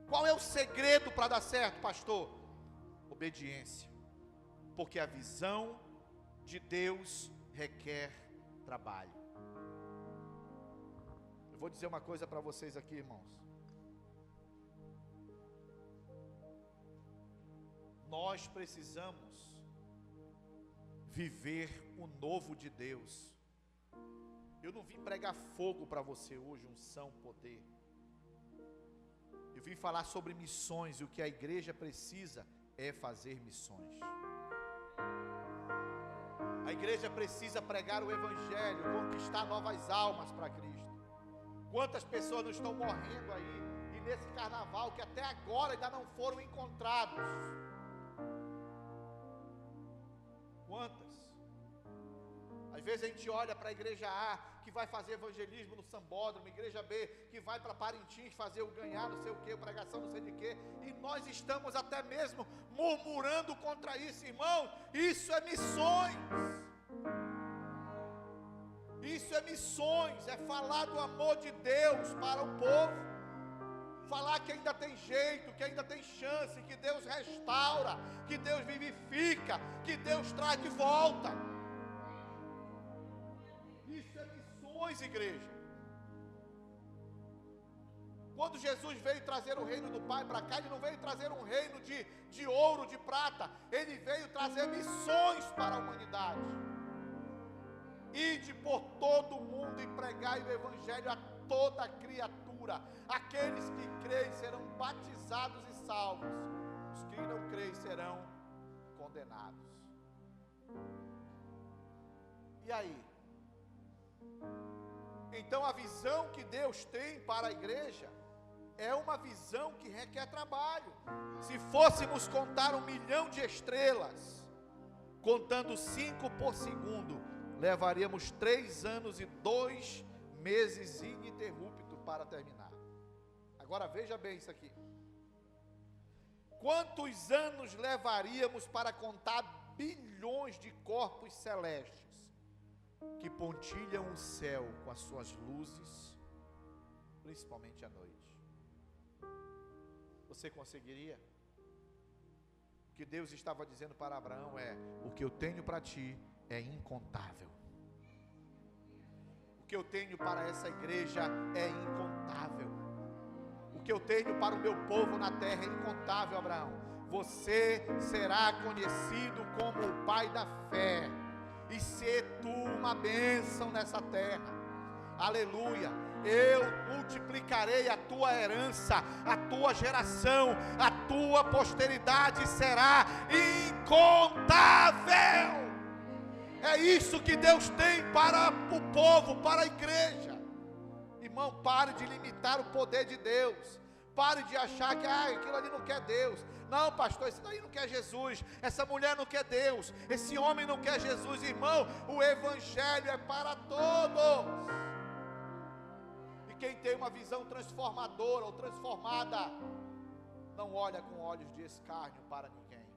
Qual é o segredo para dar certo, pastor? Obediência. Porque a visão de Deus requer trabalho. Eu vou dizer uma coisa para vocês aqui, irmãos. Nós precisamos viver o novo de Deus. Eu não vim pregar fogo para você hoje, unção, poder. Eu vim falar sobre missões, e o que a igreja precisa é fazer missões. A igreja precisa pregar o Evangelho, conquistar novas almas para Cristo. Quantas pessoas não estão morrendo aí, e nesse carnaval, que até agora ainda não foram encontrados? Quantas? Às vezes a gente olha para a igreja A, que vai fazer evangelismo no Sambódromo, igreja B, que vai para Parintins fazer o ganhar, não sei o que, pregação não sei de que, e nós estamos até mesmo murmurando contra isso, irmão. Isso é missões. Isso é missões, é falar do amor de Deus para o povo, falar que ainda tem jeito, que ainda tem chance, que Deus restaura, que Deus vivifica, que Deus traz de volta. Isso é missões, igreja. Quando Jesus veio trazer o reino do Pai para cá, Ele não veio trazer um reino de ouro, de prata, Ele veio trazer missões para a humanidade. Ide por todo o mundo e pregai o Evangelho a toda criatura. Aqueles que creem serão batizados e salvos, os que não creem serão condenados. E aí? Então a visão que Deus tem para a igreja é uma visão que requer trabalho. Se fôssemos contar 1 milhão de estrelas, contando 5 por segundo, levaríamos 3 anos e 2 meses ininterruptos para terminar. Agora veja bem isso aqui. Quantos anos levaríamos para contar bilhões de corpos celestes que pontilham o céu com as suas luzes, principalmente à noite? Você conseguiria? O que Deus estava dizendo para Abraão é: o que eu tenho para ti é incontável. O que eu tenho para essa igreja é incontável. O que eu tenho para o meu povo na terra é incontável, Abraão. Você será conhecido como o pai da fé, e ser tu uma bênção nessa terra. Aleluia. Eu multiplicarei a tua herança, a tua geração, a tua posteridade será incontável. É isso que Deus tem para o povo, para a igreja. Irmão, pare de limitar o poder de Deus. Pare de achar que aquilo ali não quer Deus. Não, pastor, esse daí não quer Jesus. Essa mulher não quer Deus. Esse homem não quer Jesus. Irmão, o evangelho é para todos. E quem tem uma visão transformadora ou transformada, não olha com olhos de escárnio para ninguém,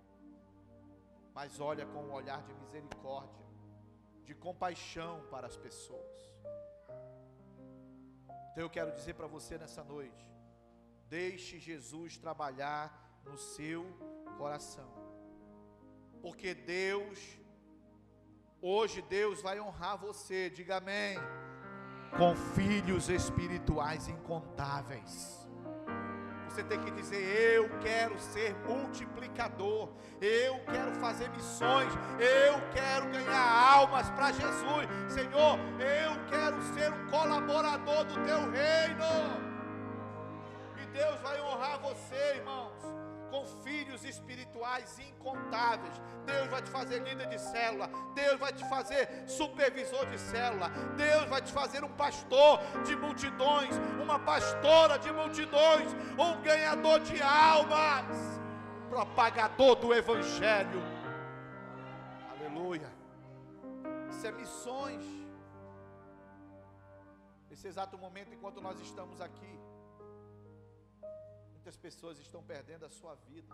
mas olha com um olhar de misericórdia, de compaixão para as pessoas. Então eu quero dizer para você nessa noite: deixe Jesus trabalhar no seu coração, porque hoje Deus vai honrar você, diga amém, com filhos espirituais incontáveis. Você tem que dizer: eu quero ser multiplicador, eu quero fazer missões, eu quero ganhar almas para Jesus. Senhor, eu quero ser um colaborador do teu reino. E Deus vai honrar você, irmãos, com filhos espirituais incontáveis. Deus vai te fazer líder de célula, Deus vai te fazer supervisor de célula, Deus vai te fazer um pastor de multidões, uma pastora de multidões, um ganhador de almas, propagador do evangelho. Aleluia. Isso é missões. Nesse exato momento, enquanto nós estamos aqui, muitas pessoas estão perdendo a sua vida.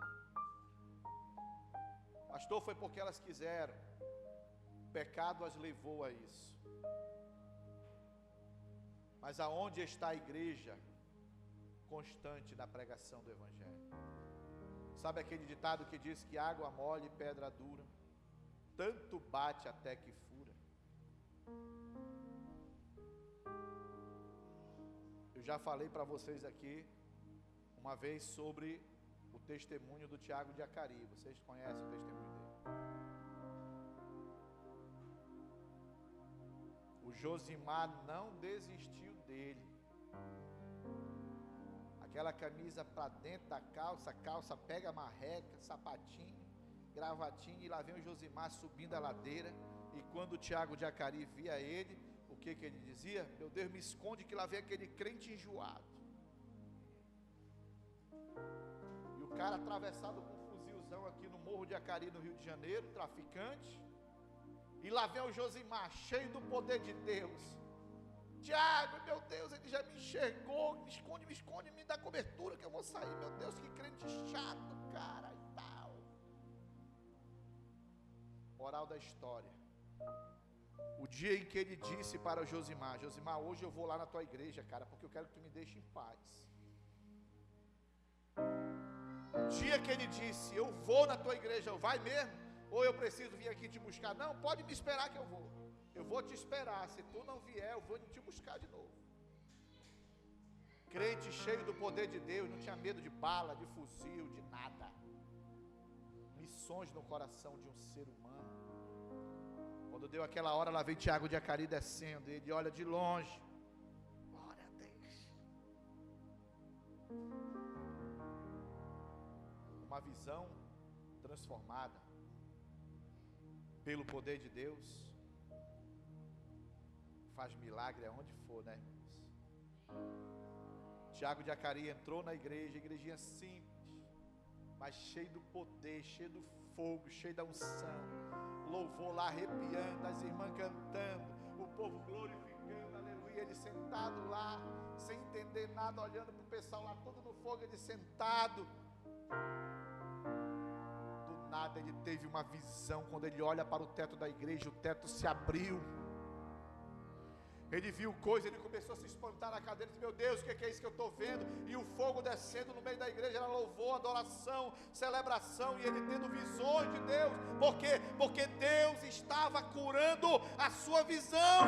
Pastor, foi porque elas quiseram. O pecado as levou a isso. Mas aonde está a igreja constante na pregação do evangelho? Sabe aquele ditado que diz que água mole e pedra dura, tanto bate até que fura? Eu já falei para vocês aqui uma vez sobre o testemunho do Tiago de Acari. Vocês conhecem o testemunho dele? O Josimar não desistiu dele. Aquela camisa para dentro da calça, calça pega marreca, sapatinho, gravatinho, e lá vem o Josimar subindo a ladeira. E quando o Tiago de Acari via ele, o que ele dizia? Meu Deus, me esconde que lá vem aquele crente enjoado. E o cara atravessado com um fuzilzão aqui no Morro de Acari, no Rio de Janeiro, traficante. E lá vem o Josimar, cheio do poder de Deus. Tiago, meu Deus, ele já me enxergou. Me esconde, me dá cobertura que eu vou sair. Meu Deus, que crente chato, cara, e tal. Moral da história: o dia em que ele disse para o Josimar: Josimar, hoje eu vou lá na tua igreja, cara, porque eu quero que tu me deixe em paz. O dia que ele disse: eu vou na tua igreja, vai mesmo? Ou eu preciso vir aqui te buscar? Não, pode me esperar que eu vou. Eu vou te esperar. Se tu não vier, eu vou te buscar de novo. Crente cheio do poder de Deus, não tinha medo de bala, de fuzil, de nada. Missões no coração de um ser humano. Quando deu aquela hora, lá veio Tiago de Acari descendo. Ele olha de longe. Glória a Deus. Uma visão transformada pelo poder de Deus faz milagre aonde for, né, irmãos? Tiago de Acari entrou na igreja, igrejinha simples, mas cheio do poder, cheio do fogo, cheio da unção, louvor lá arrepiando, as irmãs cantando, o povo glorificando, aleluia, ele sentado lá, sem entender nada, olhando para o pessoal lá, tudo no fogo, ele sentado. Do nada ele teve uma visão, quando ele olha para o teto da igreja, o teto se abriu, ele viu coisa, ele começou a se espantar na cadeira, disse: meu Deus, o que é isso que eu estou vendo? E o fogo descendo no meio da igreja, era louvor, adoração, celebração, e ele tendo visões de Deus. Por quê? Porque Deus estava curando a sua visão,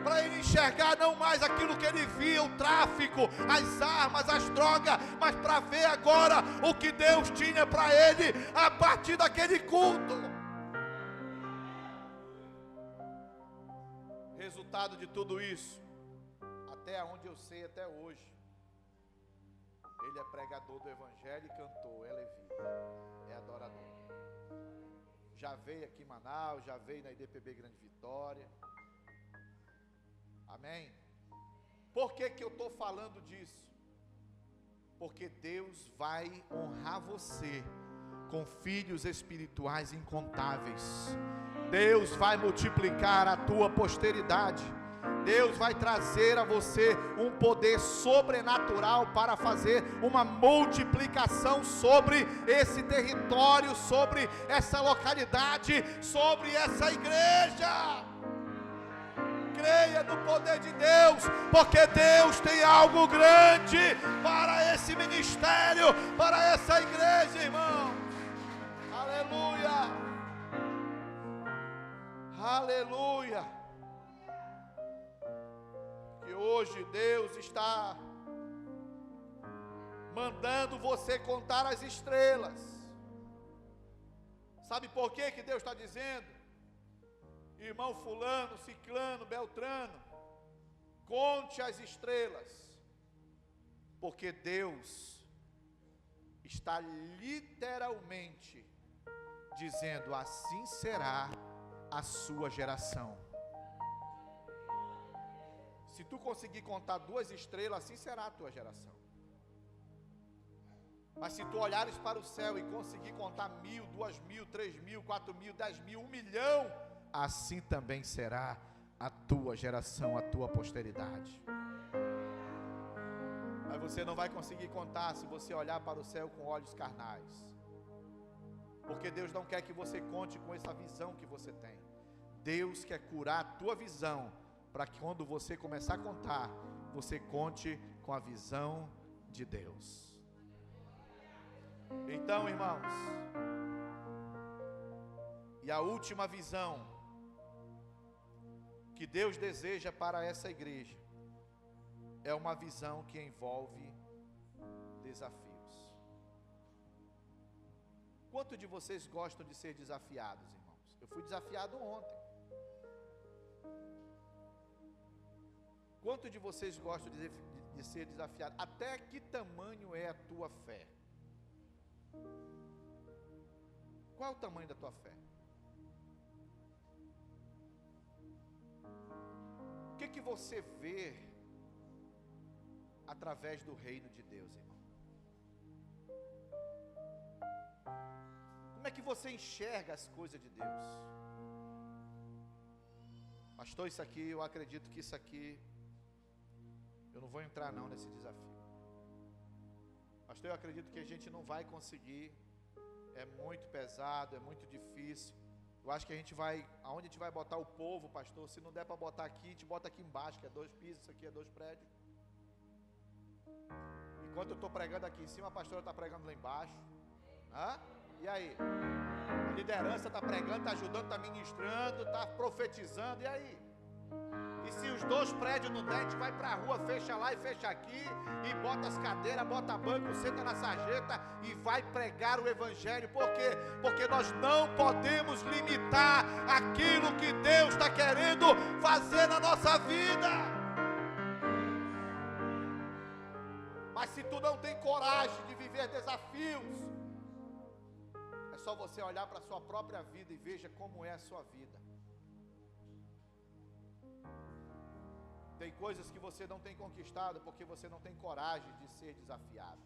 para ele enxergar não mais aquilo que ele via, o tráfico, as armas, as drogas, mas para ver agora o que Deus tinha para ele, a partir daquele culto. Resultado de tudo isso, até onde eu sei até hoje, ele é pregador do evangelho e cantor, é levita, é adorador. Já veio aqui em Manaus, já veio na IDPB Grande Vitória. Amém? Por que eu estou falando disso? Porque Deus vai honrar você com filhos espirituais incontáveis. Deus vai multiplicar a tua posteridade. Deus vai trazer a você um poder sobrenatural para fazer uma multiplicação sobre esse território, sobre essa localidade, sobre essa igreja. Creia no poder de Deus, porque Deus tem algo grande para esse ministério, para essa igreja, irmão. Aleluia. Aleluia. Que hoje Deus está mandando você contar as estrelas. Sabe por que Deus está dizendo? Irmão fulano, ciclano, beltrano, conte as estrelas, porque Deus está literalmente dizendo: assim será a sua geração. Se tu conseguir contar 2 estrelas, assim será a tua geração. Mas se tu olhares para o céu e conseguir contar 1.000, 2.000, 3.000, 4.000, 10.000, 1 milhão, assim também será a tua geração, a tua posteridade. Mas você não vai conseguir contar se você olhar para o céu com olhos carnais, porque Deus não quer que você conte com essa visão que você tem. Deus quer curar a tua visão, para que quando você começar a contar, você conte com a visão de Deus. Então, irmãos, e a última visão que Deus deseja para essa igreja é uma visão que envolve desafios. Quantos de vocês gostam de ser desafiados, irmãos? Eu fui desafiado ontem. Quantos de vocês gostam de ser desafiados? Até que tamanho é a tua fé? Qual é o tamanho da tua fé? O que você vê através do reino de Deus, irmão? Como é que você enxerga as coisas de Deus? Pastor, isso aqui, eu acredito que isso aqui, eu não vou entrar não nesse desafio. Pastor, eu acredito que a gente não vai conseguir, é muito pesado, é muito difícil. Eu acho que a gente vai, aonde a gente vai botar o povo, pastor, se não der para botar aqui, a gente bota aqui embaixo, que é 2 pisos, isso aqui é 2 prédios. Enquanto eu estou pregando aqui em cima, a pastora está pregando lá embaixo. E aí? A liderança está pregando, está ajudando, está ministrando, está profetizando, e aí? E se os 2 prédios não der, a gente vai para a rua, fecha lá e fecha aqui, e bota as cadeiras, bota banco, senta na sarjeta e vai pregar o evangelho. Por quê? Porque nós não podemos limitar aquilo que Deus está querendo fazer na nossa vida. Mas se tu não tem coragem de viver desafios, é só você olhar para a sua própria vida e veja como é a sua vida. Tem coisas que você não tem conquistado porque você não tem coragem de ser desafiado.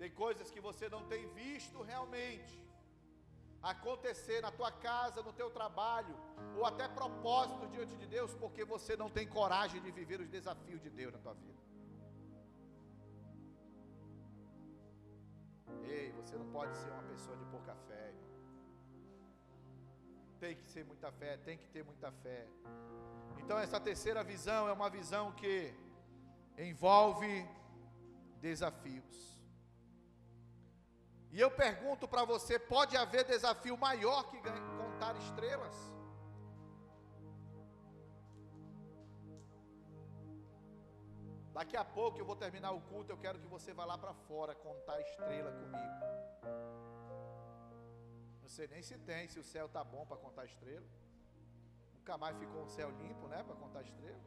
Tem coisas que você não tem visto realmente acontecer na tua casa, no teu trabalho, ou até propósito diante de Deus, porque você não tem coragem de viver os desafios de Deus na tua vida. Ei, você não pode ser uma pessoa de pouca fé, irmão. Tem que ser muita fé, tem que ter muita fé. Então essa terceira visão é uma visão que envolve desafios. E eu pergunto para você, pode haver desafio maior que contar estrelas? Daqui a pouco eu vou terminar o culto, eu quero que você vá lá para fora contar estrela comigo. Não sei nem se tem, se o céu está bom para contar estrela. Nunca mais ficou um céu limpo, né, para contar estrela.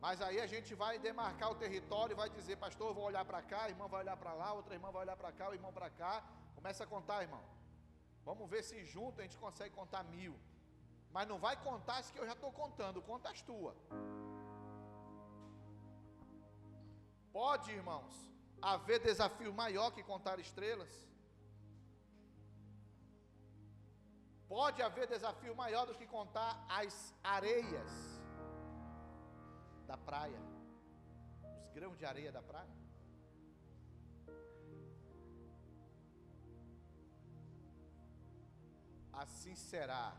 Mas aí a gente vai demarcar o território e vai dizer, pastor, eu vou olhar para cá, a irmã vai olhar para lá, outra irmã vai olhar para cá, o irmão para cá. Começa a contar, irmão. Vamos ver se junto a gente consegue contar 1000. Mas não vai contar as que eu já estou contando, conta as tuas. Pode, irmãos, haver desafio maior que contar estrelas? Pode haver desafio maior do que contar as areias da praia, os grãos de areia da praia? Assim será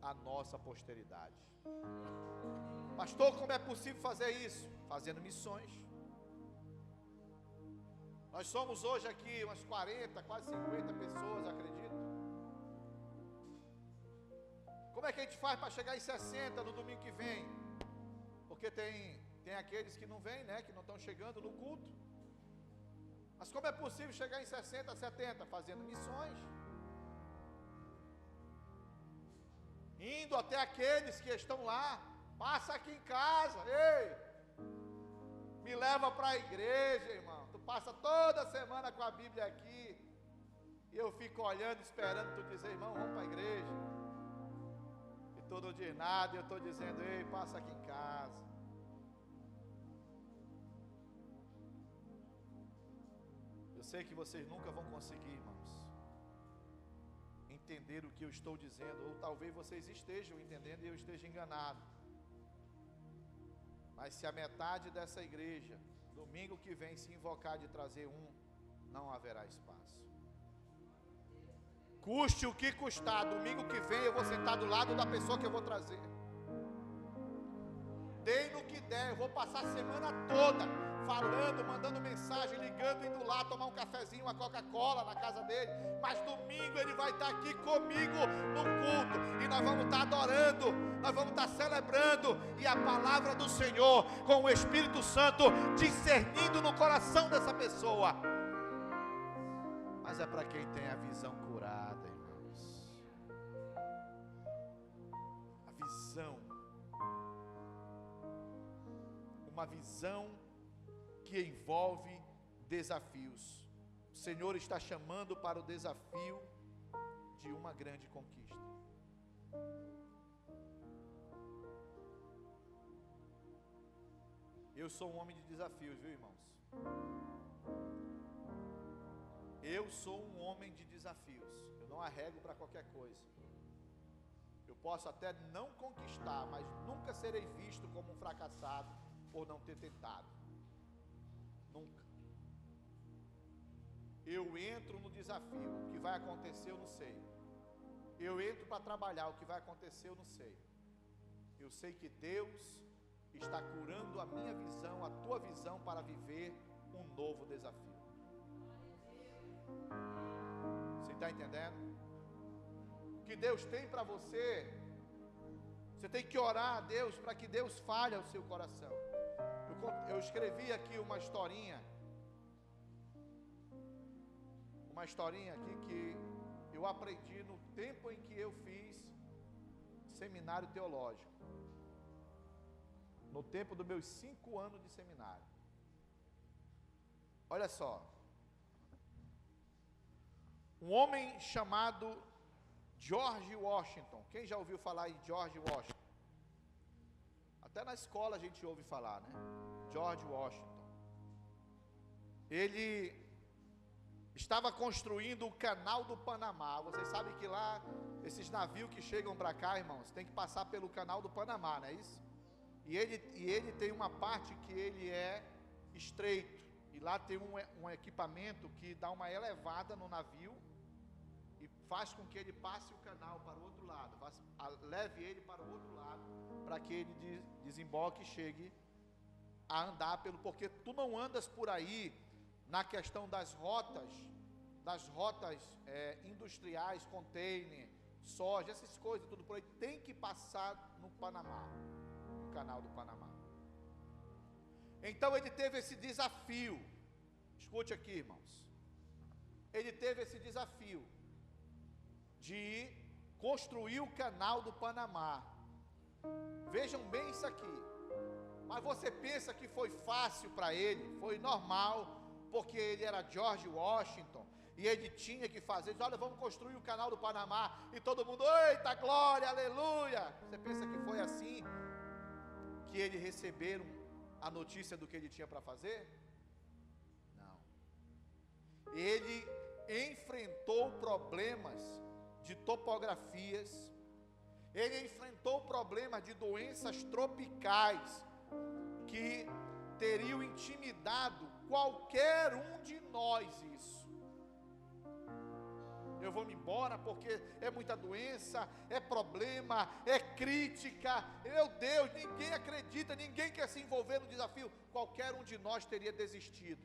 a nossa posteridade. Pastor, como é possível fazer isso? Fazendo missões. Nós somos hoje aqui umas 40, quase 50 pessoas, acredito. Como é que a gente faz para chegar em 60 no domingo que vem? Porque tem aqueles que não vêm, né? Que não estão chegando no culto. Mas como é possível chegar em 60, 70? Fazendo missões. Indo até aqueles que estão lá. Passa aqui em casa, ei, me leva para a igreja, irmão. Tu passa toda semana com a Bíblia aqui, e eu fico olhando, esperando tu dizer, irmão, vamos para a igreja. E tu não diz nada, e eu estou dizendo, ei, passa aqui em casa. Eu sei que vocês nunca vão conseguir, irmãos, entender o que eu estou dizendo, ou talvez vocês estejam entendendo e eu esteja enganado. Mas se a metade dessa igreja, domingo que vem, se invocar de trazer um, não haverá espaço. Custe o que custar, domingo que vem eu vou sentar do lado da pessoa que eu vou trazer. Dei no que der, eu vou passar a semana toda falando, mandando mensagem, ligando, indo lá tomar um cafezinho, uma Coca-Cola na casa dele. Mas domingo ele vai estar aqui comigo no culto, e nós vamos estar adorando, nós vamos estar celebrando, e a palavra do Senhor, com o Espírito Santo discernindo no coração dessa pessoa. Mas é para quem tem a visão curada, irmãos. A visão. Uma visão que envolve desafios. O Senhor está chamando para o desafio de uma grande conquista. Eu sou um homem de desafios, viu, irmãos? Eu sou um homem de desafios. Eu não arrego para qualquer coisa. Eu posso até não conquistar, mas nunca serei visto como um fracassado por não ter tentado. Nunca. Eu entro no desafio. O que vai acontecer eu não sei. Eu entro para trabalhar. O que vai acontecer eu não sei. Eu sei que Deus está curando a minha visão, a tua visão, para viver um novo desafio. Você está entendendo? O que Deus tem para você, você tem que orar a Deus para que Deus fale ao seu coração. Eu escrevi aqui uma historinha aqui que eu aprendi no tempo em que eu fiz seminário teológico, no tempo dos meus 5 anos de seminário. Olha só, um homem chamado George Washington. Quem já ouviu falar em George Washington? Até na escola a gente ouve falar, né? George Washington. Ele estava construindo o canal do Panamá. Vocês sabem que lá, esses navios que chegam para cá, irmãos, tem que passar pelo canal do Panamá, não é isso? E ele tem uma parte que ele é estreito. E lá tem um equipamento que dá uma elevada no navio e faz com que ele passe o canal para o outro lado, leve ele para o outro lado, para que ele desemboque e chegue a andar porque tu não andas por aí na questão das rotas industriais, container, soja, essas coisas, tudo por aí, tem que passar no Panamá, no canal do Panamá. Então ele teve esse desafio, escute aqui, irmãos, ele teve esse desafio de construir o canal do Panamá. Vejam bem isso aqui. Mas você pensa que foi fácil para ele? Foi normal, porque ele era George Washington e ele tinha que fazer. Olha, vamos construir o canal do Panamá. E todo mundo, eita glória, aleluia. Você pensa que foi assim que eles receberam a notícia do que ele tinha para fazer? Não. Ele enfrentou problemas de topografias, ele enfrentou problemas de doenças tropicais que teriam intimidado qualquer um de nós. Isso, eu vou me embora porque é muita doença, é problema, é crítica, meu Deus, ninguém acredita, ninguém quer se envolver no desafio. Qualquer um de nós teria desistido.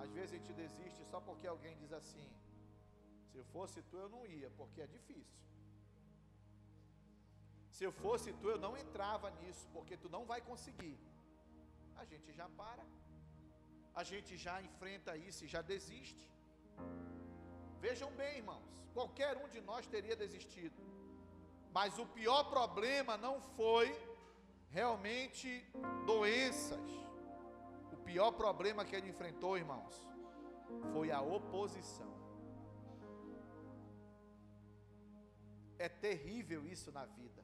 Às vezes a gente desiste só porque alguém diz assim: se eu fosse tu eu não ia, porque é difícil. Se eu fosse tu eu não entrava nisso, porque tu não vai conseguir. A gente já para, a gente já enfrenta isso e já desiste. Vejam bem, irmãos, qualquer um de nós teria desistido. Mas o pior problema não foi realmente doenças. O pior problema que ele enfrentou, irmãos, foi a oposição. É terrível isso na vida.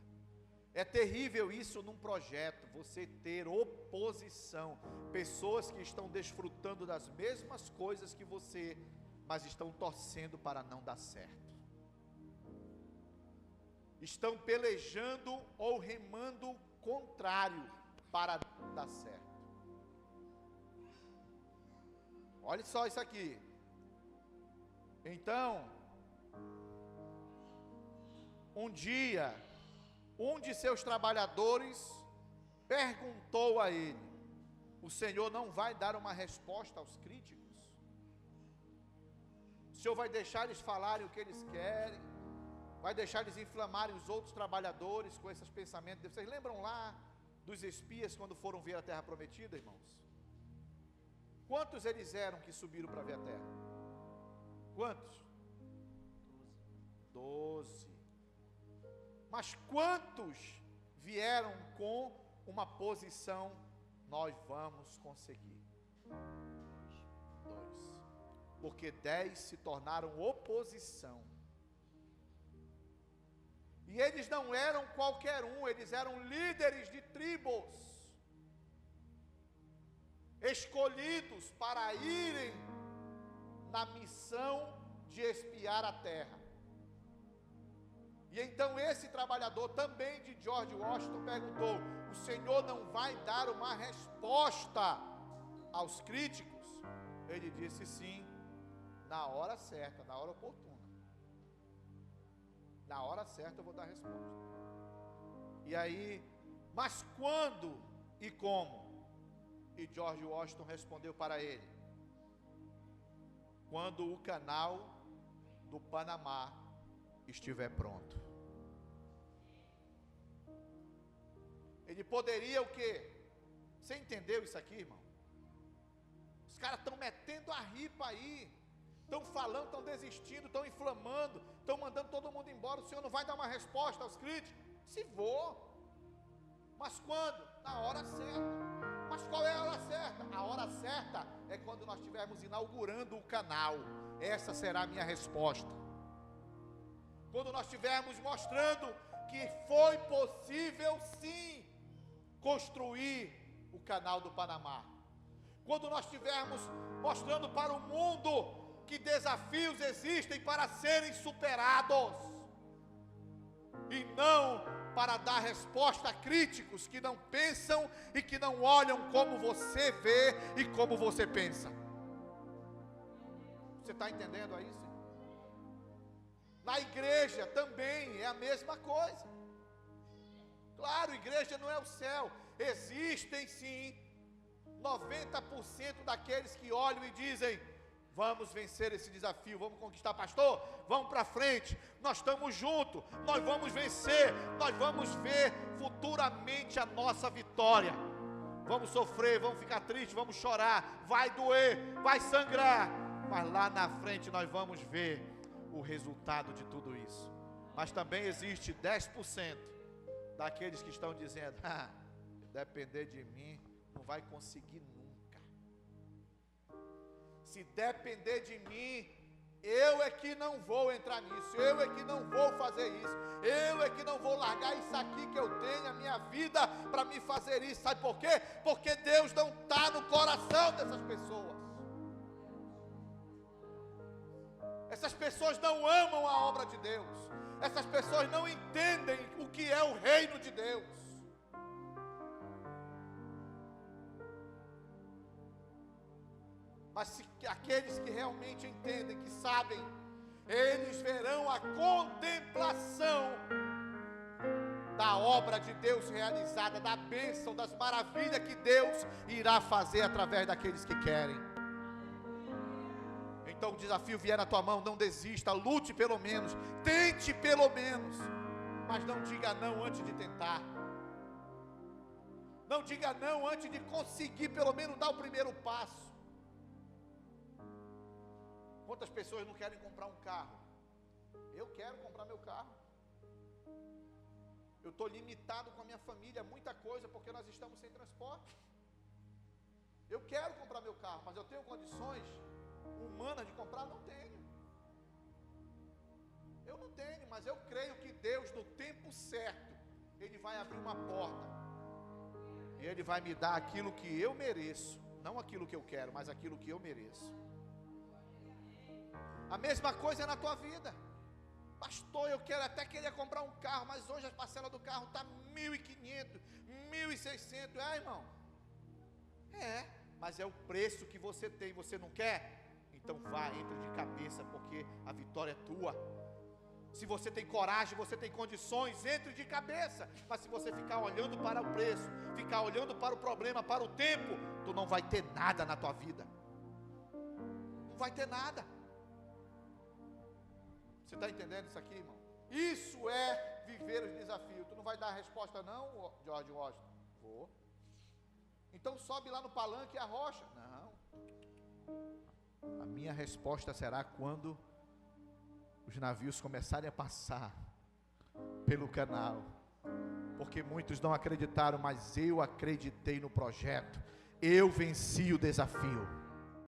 É terrível isso num projeto, você ter oposição. Pessoas que estão desfrutando das mesmas coisas que você, mas estão torcendo para não dar certo. Estão pelejando ou remando contrário para não dar certo. Olha só isso aqui. Então, um dia, um de seus trabalhadores perguntou a ele: o Senhor não vai dar uma resposta aos críticos? O Senhor vai deixar eles falarem o que eles querem? Vai deixar eles inflamarem os outros trabalhadores com esses pensamentos? Vocês lembram lá dos espias quando foram ver a terra prometida, irmãos? Quantos eles eram que subiram para ver a terra? Quantos? 12. Mas quantos vieram com uma posição: nós vamos conseguir? 2. Porque 10 se tornaram oposição. E eles não eram qualquer um, eles eram líderes de tribos, escolhidos para irem na missão de espiar a terra. E então esse trabalhador também de George Washington perguntou: o Senhor não vai dar uma resposta aos críticos? Ele disse: sim, na hora certa, na hora oportuna. Na hora certa eu vou dar a resposta. E aí, mas quando e como? E George Washington respondeu para ele: quando o canal do Panamá estiver pronto. Ele poderia o quê? Você entendeu isso aqui, irmão? Os caras estão metendo a ripa aí, estão falando, estão desistindo, estão inflamando, estão mandando todo mundo embora. O Senhor não vai dar uma resposta aos críticos? Se vou. Mas quando? Na hora certa. Mas qual é a hora certa? A hora certa é quando nós estivermos inaugurando o canal. Essa será a minha resposta. quando nós estivermos mostrando que foi possível sim construir o canal do Panamá, quando nós estivermos mostrando para o mundo que desafios existem para serem superados, e não para dar resposta a críticos que não pensam e que não olham como você vê e como você pensa. Você está entendendo aí? Na igreja também é a mesma coisa. Claro, igreja não é o céu. Existem sim 90% daqueles que olham e dizem: vamos vencer esse desafio, vamos conquistar, pastor, vamos para frente, nós estamos juntos, nós vamos vencer, nós vamos ver futuramente a nossa vitória. Vamos sofrer, vamos ficar tristes, vamos chorar, vai doer, vai sangrar, mas lá na frente nós vamos ver o resultado de tudo isso. Mas também existe 10% daqueles que estão dizendo: depender de mim, não vai conseguir nunca. Se depender de mim, eu é que não vou entrar nisso, eu é que não vou fazer isso, eu é que não vou largar isso aqui que eu tenho, a minha vida, para me fazer isso. Sabe por quê? Porque Deus não está no coração dessas pessoas. Essas pessoas não amam a obra de Deus. Essas pessoas não entendem o que é o reino de Deus. Mas se aqueles que realmente entendem, que sabem, eles verão a contemplação da obra de Deus realizada, da bênção, das maravilhas que Deus irá fazer através daqueles que querem. Então o desafio vier na tua mão, não desista, lute pelo menos, tente pelo menos, mas não diga não antes de tentar. Não diga não antes de conseguir pelo menos dar o primeiro passo. Quantas pessoas não querem comprar um carro? Eu quero comprar meu carro. Eu estou limitado com a minha família, muita coisa, porque nós estamos sem transporte. Eu quero comprar meu carro, mas eu tenho condições humanas de comprar? Não tenho. Eu não tenho, mas eu creio que Deus, no tempo certo, Ele vai abrir uma porta, e Ele vai me dar aquilo que eu mereço, não aquilo que eu quero, mas aquilo que eu mereço. A mesma coisa é na tua vida. Pastor, eu queria comprar um carro, mas hoje a parcela do carro está 1.500, 1.600, irmão? Mas é o preço que você tem, você não quer? Então vá, entre de cabeça, porque a vitória é tua. Se você tem coragem, você tem condições, entre de cabeça. Mas se você ficar olhando para o preço, ficar olhando para o problema, para o tempo, tu não vai ter nada na tua vida. Não vai ter nada. Você está entendendo isso aqui, irmão? Isso é viver os desafios. Tu não vai dar a resposta não, George Washington? Vou. Então sobe lá no palanque e arrocha. Não. A minha resposta será quando os navios começarem a passar pelo canal. Porque muitos não acreditaram, mas eu acreditei no projeto. Eu venci o desafio.